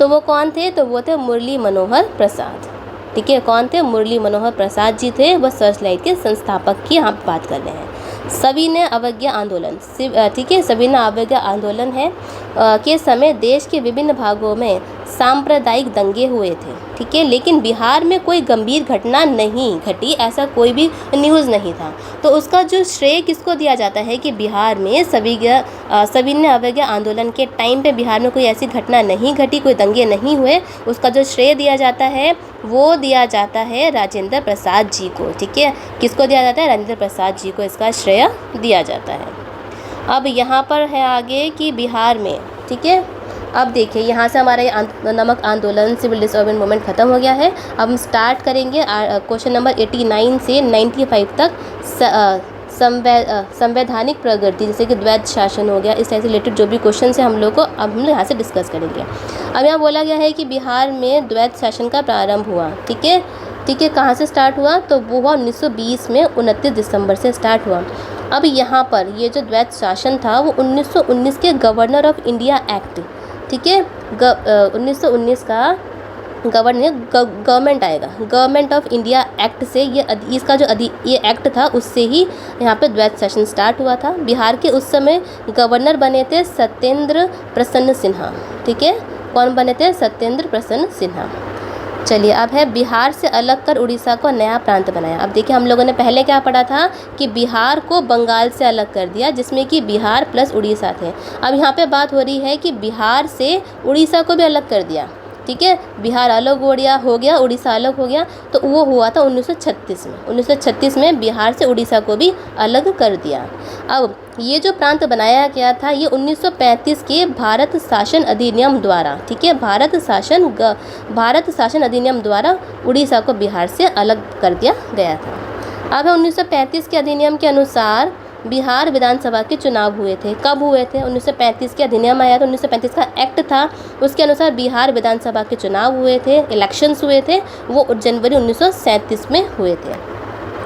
तो वो कौन थे? तो वो थे मुरली मनोहर प्रसाद। ठीक है, कौन थे? मुरली मनोहर प्रसाद जी थे, वह सर्च लाइट के संस्थापक की यहाँ बात कर रहे हैं। सविनय अवज्ञा आंदोलन, ठीक है, सविनय अवज्ञा आंदोलन है के समय देश के विभिन्न भागों में सांप्रदायिक दंगे हुए थे। ठीक है, लेकिन बिहार में कोई गंभीर घटना नहीं घटी, ऐसा कोई भी न्यूज़ नहीं था। तो उसका जो श्रेय किसको दिया जाता है कि बिहार में सविनय अवज्ञा आंदोलन के टाइम पे बिहार में कोई ऐसी घटना नहीं घटी, कोई दंगे नहीं हुए, उसका जो श्रेय दिया जाता है वो दिया जाता है राजेंद्र प्रसाद जी को। ठीक है, किसको दिया जाता है? राजेंद्र प्रसाद जी को इसका श्रेय दिया जाता है। अब यहाँ पर है आगे कि बिहार में, ठीक है, अब देखिए यहाँ से हमारा ये नमक आंदोलन, सिविल डिसऑर्डर मूवमेंट ख़त्म हो गया है। अब हम स्टार्ट करेंगे क्वेश्चन नंबर 89 से 95 तक संवैधानिक प्रगति, जैसे कि द्वैध शासन हो गया, इस टाइप से रिलेटेड जो भी क्वेश्चन है हम लोग को अब हम यहाँ से डिस्कस करेंगे। अब यहाँ बोला गया है कि बिहार में द्वैध शासन का प्रारंभ हुआ। ठीक है, कहाँ से स्टार्ट हुआ? तो वो हुआ 1920 में 29 दिसंबर से स्टार्ट हुआ। अब यहाँ पर ये जो द्वैध शासन था वो 1919 के गवर्नर ऑफ इंडिया एक्ट, ठीक है, 1919 का गवर्नमेंट आएगा, गवर्नमेंट ऑफ इंडिया एक्ट से इसका जो ये एक्ट था उससे ही यहाँ पे द्वैध शासन स्टार्ट हुआ था। बिहार के उस समय गवर्नर बने थे सत्येंद्र प्रसन्न सिन्हा। ठीक है, कौन बने थे? सत्येंद्र प्रसन्न सिन्हा। चलिए, अब है बिहार से अलग कर उड़ीसा को नया प्रांत बनाया। अब देखिए हम लोगों ने पहले क्या पढ़ा था कि बिहार को बंगाल से अलग कर दिया, जिसमें कि बिहार प्लस उड़ीसा थे। अब यहाँ पे बात हो रही है कि बिहार से उड़ीसा को भी अलग कर दिया। ठीक है, बिहार अलग हो गया, उड़ीसा अलग हो गया, तो वो हुआ था 1936 में। 1936 में बिहार से उड़ीसा को भी अलग कर दिया। अब ये जो प्रांत बनाया गया था ये 1935 के भारत शासन अधिनियम द्वारा, ठीक है, भारत शासन अधिनियम द्वारा उड़ीसा को बिहार से अलग कर दिया गया था। अब 1935 के अधिनियम के अनुसार बिहार विधानसभा के चुनाव हुए थे। कब हुए थे? 1935 के अधिनियम आया था, 1935 का एक्ट था, उसके अनुसार बिहार विधानसभा के चुनाव हुए थे, इलेक्शंस हुए थे, वो जनवरी 1937 में हुए थे।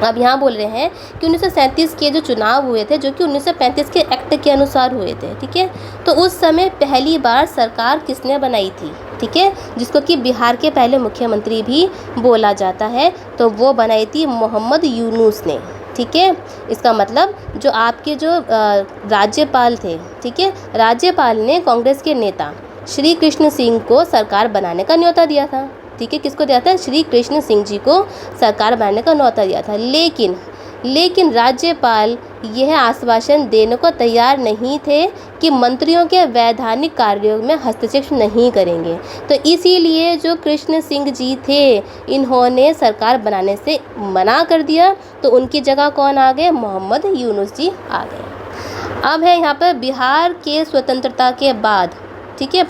अब यहाँ बोल रहे हैं कि 1937 के जो चुनाव हुए थे जो कि 1935 के एक्ट के अनुसार हुए थे। ठीक है, तो उस समय पहली बार सरकार किसने बनाई थी? ठीक है, जिसको कि बिहार के पहले मुख्यमंत्री भी बोला जाता है, तो वो बनाई थी मोहम्मद यूनुस ने। ठीक है, इसका मतलब जो आपके जो राज्यपाल थे, ठीक है, राज्यपाल ने कांग्रेस के नेता श्री कृष्ण सिंह को सरकार बनाने का न्योता दिया था। ठीक है, किसको दिया था? श्री कृष्ण सिंह जी को सरकार बनाने का न्योता दिया था। लेकिन राज्यपाल यह आश्वासन देने को तैयार नहीं थे कि मंत्रियों के वैधानिक कार्यों में हस्तक्षेप नहीं करेंगे। तो इसीलिए जो कृष्ण सिंह जी थे इन्होंने सरकार बनाने से मना कर दिया, तो उनकी जगह कौन आ गए? मोहम्मद यूनुस जी आ गए। अब है यहाँ पर बिहार के स्वतंत्रता के बाद, ठीक है,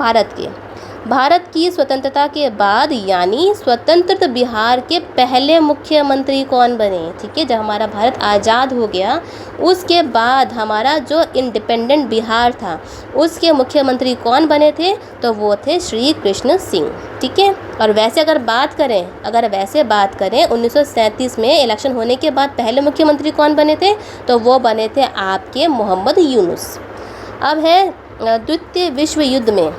भारत की स्वतंत्रता के बाद यानी स्वतंत्र बिहार के पहले मुख्यमंत्री कौन बने? ठीक है, जब हमारा भारत आज़ाद हो गया उसके बाद हमारा जो इंडिपेंडेंट बिहार था उसके मुख्यमंत्री कौन बने थे? तो वो थे श्री कृष्ण सिंह। ठीक है, और वैसे अगर बात करें 1937 में इलेक्शन होने के बाद पहले मुख्यमंत्री कौन बने थे? तो वो बने थे आपके मोहम्मद यूनुस। अब है द्वितीय विश्व युद्ध में,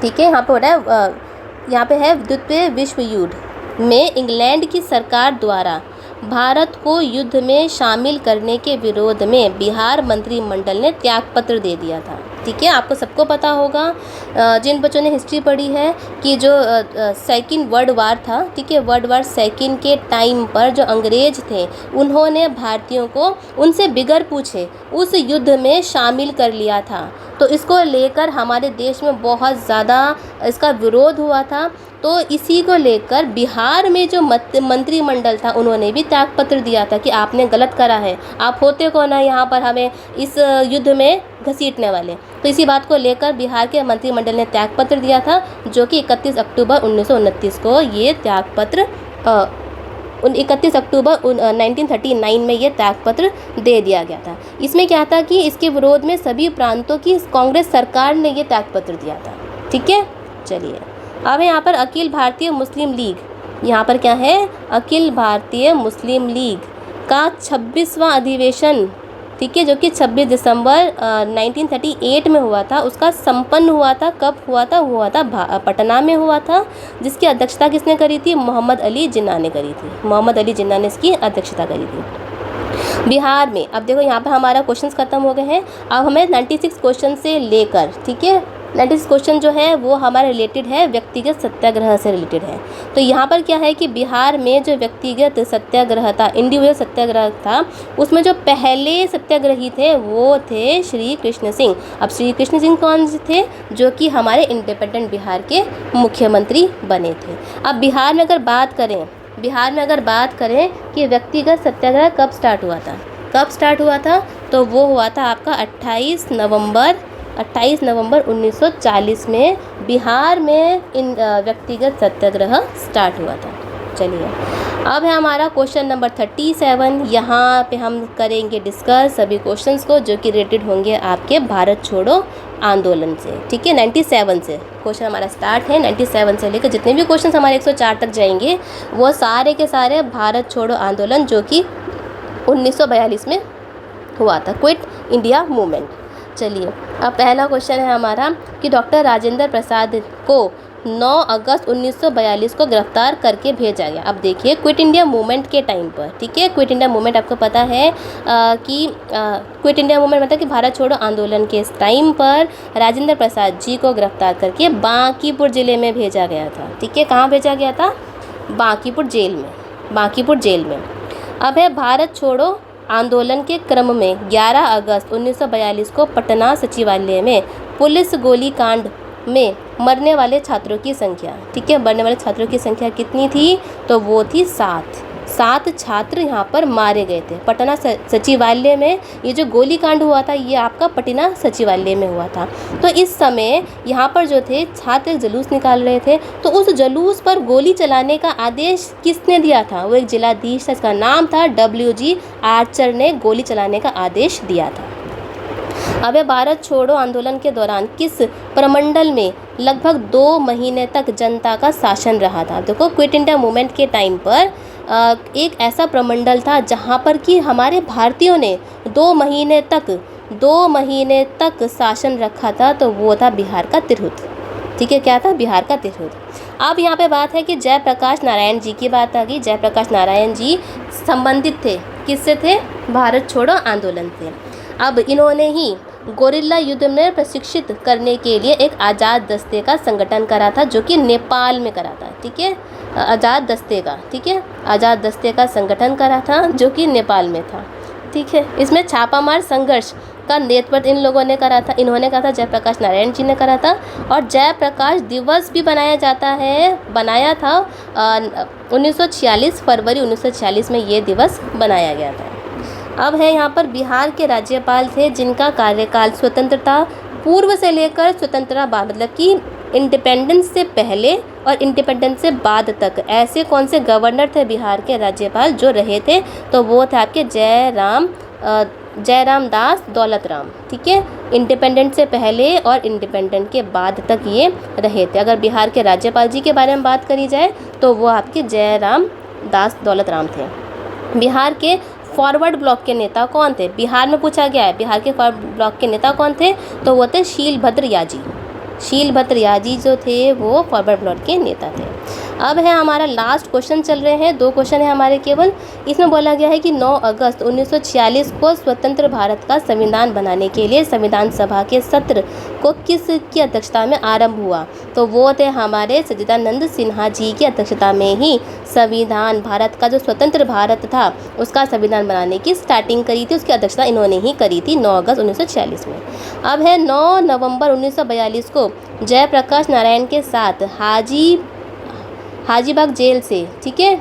ठीक है, यहाँ पे है द्वितीय विश्व युद्ध में इंग्लैंड की सरकार द्वारा भारत को युद्ध में शामिल करने के विरोध में बिहार मंत्रिमंडल ने त्यागपत्र दे दिया था। ठीक है, आपको सबको पता होगा जिन बच्चों ने हिस्ट्री पढ़ी है कि जो सेकंड वर्ल्ड वार था, ठीक है, वर्ल्ड वार सेकंड के टाइम पर जो अंग्रेज थे उन्होंने भारतीयों को उनसे बिगर पूछे उस युद्ध में शामिल कर लिया था। तो इसको लेकर हमारे देश में बहुत ज़्यादा इसका विरोध हुआ था। तो इसी को लेकर बिहार में जो मंत्रिमंडल था उन्होंने भी त्यागपत्र दिया था कि आपने गलत करा है, आप होते कौन है यहाँ पर हमें इस युद्ध में घसीटने वाले। तो इसी बात को लेकर बिहार के मंत्रिमंडल ने त्यागपत्र दिया था, जो कि 31 अक्टूबर 1929 को ये त्यागपत्र 31 अक्टूबर 1939 में ये त्यागपत्र दे दिया गया था। इसमें क्या था कि इसके विरोध में सभी प्रांतों की कांग्रेस सरकार ने ये त्यागपत्र दिया था। ठीक है, चलिए अब यहाँ पर अखिल भारतीय मुस्लिम लीग, यहाँ पर क्या है, अखिल भारतीय मुस्लिम लीग का 26वां अधिवेशन, ठीक है, जो कि 26 दिसंबर 1938 में हुआ था, उसका संपन्न हुआ था। कब हुआ था? हुआ था पटना में हुआ था, जिसकी अध्यक्षता किसने करी थी? मोहम्मद अली जिन्ना ने करी थी। मोहम्मद अली जिन्ना ने इसकी अध्यक्षता करी थी। बिहार में अब देखो यहाँ पर हमारा क्वेश्चंस खत्म हो गए हैं। अब हमें 96 क्वेश्चन से लेकर, ठीक है, 96 क्वेश्चन जो है वो हमारे रिलेटेड है, व्यक्तिगत सत्याग्रह से रिलेटेड है। तो यहाँ पर क्या है कि बिहार में जो व्यक्तिगत सत्याग्रह था, इंडिविजुअल सत्याग्रह था, उसमें जो पहले सत्याग्रही थे वो थे श्री कृष्ण सिंह। अब श्री कृष्ण सिंह कौन थे? जो कि हमारे इंडिपेंडेंट बिहार के मुख्यमंत्री बने थे। अब बिहार में अगर बात करें कि व्यक्तिगत सत्याग्रह कब स्टार्ट हुआ था, तो वो हुआ था आपका 28 नवंबर 1940 में बिहार में इन व्यक्तिगत सत्याग्रह स्टार्ट हुआ था। चलिए अब है हमारा क्वेश्चन नंबर 37। यहाँ पे हम करेंगे डिस्कस सभी क्वेश्चंस को जो कि रिलेटेड होंगे आपके भारत छोड़ो आंदोलन से। ठीक है, 97 से क्वेश्चन हमारा स्टार्ट है। 97 से लेकर जितने भी क्वेश्चन हमारे 104 तक जाएंगे वो सारे के सारे भारत छोड़ो आंदोलन जो कि 1942 में हुआ था, क्विट इंडिया मूवमेंट। चलिए अब पहला क्वेश्चन है हमारा कि डॉक्टर राजेंद्र प्रसाद को 9 अगस्त 1942 को गिरफ्तार करके भेजा गया। अब देखिए क्विट इंडिया मूवमेंट के टाइम पर, ठीक है, क्विट इंडिया मूवमेंट आपको पता है कि क्विट इंडिया मूवमेंट मतलब कि भारत छोड़ो आंदोलन के इस टाइम पर राजेंद्र प्रसाद जी को गिरफ्तार करके बांकीपुर ज़िले में भेजा गया था। ठीक है, कहाँ भेजा गया था? बांकीपुर जेल में। अब है भारत छोड़ो आंदोलन के क्रम में 11 अगस्त 1942 को पटना सचिवालय में पुलिस गोलीकांड में मरने वाले छात्रों की संख्या, ठीक है, मरने वाले छात्रों की संख्या कितनी थी? तो वो थी 7 छात्र यहाँ पर मारे गए थे पटना सचिवालय में। ये जो गोलीकांड हुआ था ये आपका पटना सचिवालय में हुआ था। तो इस समय यहाँ पर जो थे छात्र जुलूस निकाल रहे थे, तो उस जुलूस पर गोली चलाने का आदेश किसने दिया था? वो एक जिलाधीश था, इसका नाम था WG आर्चर ने गोली चलाने का आदेश दिया था। अब भारत छोड़ो आंदोलन के दौरान किस प्रमंडल में लगभग 2 महीने तक जनता का शासन रहा था? देखो क्विट इंडिया मूवमेंट के टाइम पर एक ऐसा प्रमंडल था जहाँ पर कि हमारे भारतीयों ने 2 महीने तक शासन रखा था, तो वो था बिहार का तिरहुत। ठीक है, क्या था? बिहार का तिरहुत। अब यहाँ पे बात है कि जयप्रकाश नारायण जी की बात आ गई। जयप्रकाश नारायण जी संबंधित थे, किससे थे? भारत छोड़ो आंदोलन से। अब इन्होंने ही गोरिल्ला युद्ध में प्रशिक्षित करने के लिए एक आज़ाद दस्ते का संगठन करा था, जो कि नेपाल में करा था। ठीक है, आज़ाद दस्ते का संगठन करा था जो कि नेपाल में था। ठीक है, इसमें छापामार संघर्ष का नेतृत्व इन लोगों ने करा था, इन्होंने करा था, जयप्रकाश नारायण जी ने करा था। और जयप्रकाश दिवस भी बनाया था 1946 फरवरी 1946 में ये दिवस बनाया गया था। अब है यहाँ पर बिहार के राज्यपाल थे जिनका कार्यकाल स्वतंत्रता पूर्व से लेकर स्वतंत्रता बाद, मतलब कि इंडिपेंडेंस से पहले और इंडिपेंडेंस से बाद तक ऐसे कौन से गवर्नर थे बिहार के राज्यपाल जो रहे थे? तो वो थे आपके जयराम दास दौलत राम। ठीक है, इंडिपेंडेंट से पहले और इंडिपेंडेंट के बाद तक ये रहे थे। अगर बिहार के राज्यपाल जी के बारे में बात करी जाए तो वो आपके जयराम दास दौलत राम थे। बिहार के फॉरवर्ड ब्लॉक के नेता कौन थे? बिहार में पूछा गया है, बिहार के फॉरवर्ड ब्लॉक के नेता कौन थे? तो वो थे शीलभद्र याजी जो थे वो फॉरवर्ड ब्लॉक के नेता थे। अब है हमारा लास्ट क्वेश्चन चल रहे हैं, 2 क्वेश्चन है हमारे केवल। इसमें बोला गया है कि 9 अगस्त 1946 को स्वतंत्र भारत का संविधान बनाने के लिए संविधान सभा के सत्र को किसकी अध्यक्षता में आरंभ हुआ? तो वो थे हमारे सच्चिदानंद सिन्हा जी की अध्यक्षता में ही संविधान, भारत का जो स्वतंत्र भारत था उसका संविधान बनाने की स्टार्टिंग करी थी, उसकी अध्यक्षता इन्होंने ही करी थी 9 अगस्त 1946 में। अब है 9 नवंबर 1942 को जयप्रकाश नारायण के साथ हाजीबाग जेल से, ठीक है,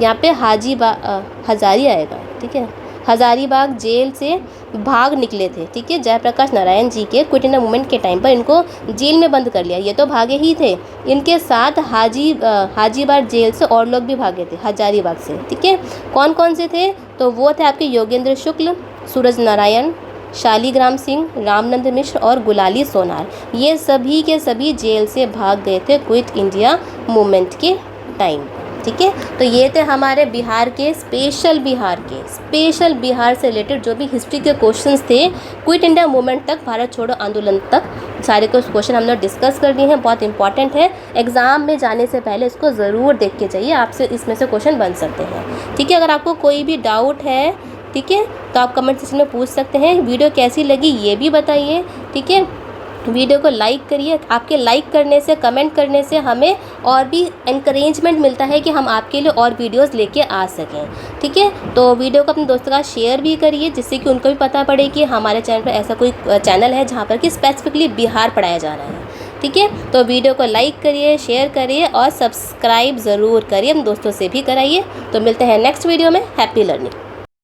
यहाँ पे हजारी आएगा, ठीक है, हजारीबाग जेल से भाग निकले थे, ठीक है। जयप्रकाश नारायण जी के क्विट इंडिया मूवमेंट के टाइम पर इनको जेल में बंद कर लिया, ये तो भागे ही थे। इनके साथ हाजीबाग जेल से और लोग भी भागे थे, हजारीबाग से, ठीक है। कौन कौन से थे? तो वो थे आपके योगेंद्र शुक्ल, सूरज नारायण, शालीग्राम सिंह, रामनंद मिश्र और गुलाली सोनार। ये सभी के सभी जेल से भाग गए थे क्विट इंडिया मूवमेंट के टाइम, ठीक है। तो ये थे हमारे बिहार से रिलेटेड जो भी हिस्ट्री के क्वेश्चंस थे क्विट इंडिया मूवमेंट तक, भारत छोड़ो आंदोलन तक, सारे कुछ क्वेश्चन हमने डिस्कस कर दिए हैं। बहुत इंपॉर्टेंट है, एग्ज़ाम में जाने से पहले इसको ज़रूर देख के जाइए, आपसे इसमें से क्वेश्चन बन सकते हैं, ठीक है। अगर आपको कोई भी डाउट है, ठीक है, तो आप कमेंट सेक्शन में पूछ सकते हैं। वीडियो कैसी लगी ये भी बताइए, ठीक है। वीडियो को लाइक करिए, आपके लाइक करने से, कमेंट करने से हमें और भी एनकरेजमेंट मिलता है कि हम आपके लिए और वीडियोस लेके आ सकें, ठीक है। तो वीडियो को अपने दोस्तों का शेयर भी करिए, जिससे कि उनको भी पता पड़े कि हमारे चैनल पर ऐसा कोई चैनल है जहाँ पर कि स्पेसिफिकली बिहार पढ़ाया जा रहा है, ठीक है। तो वीडियो को लाइक करिए, शेयर करिए और सब्सक्राइब ज़रूर करिए, अपने दोस्तों से भी कराइए। तो मिलते हैं नेक्स्ट वीडियो में। Happy learning.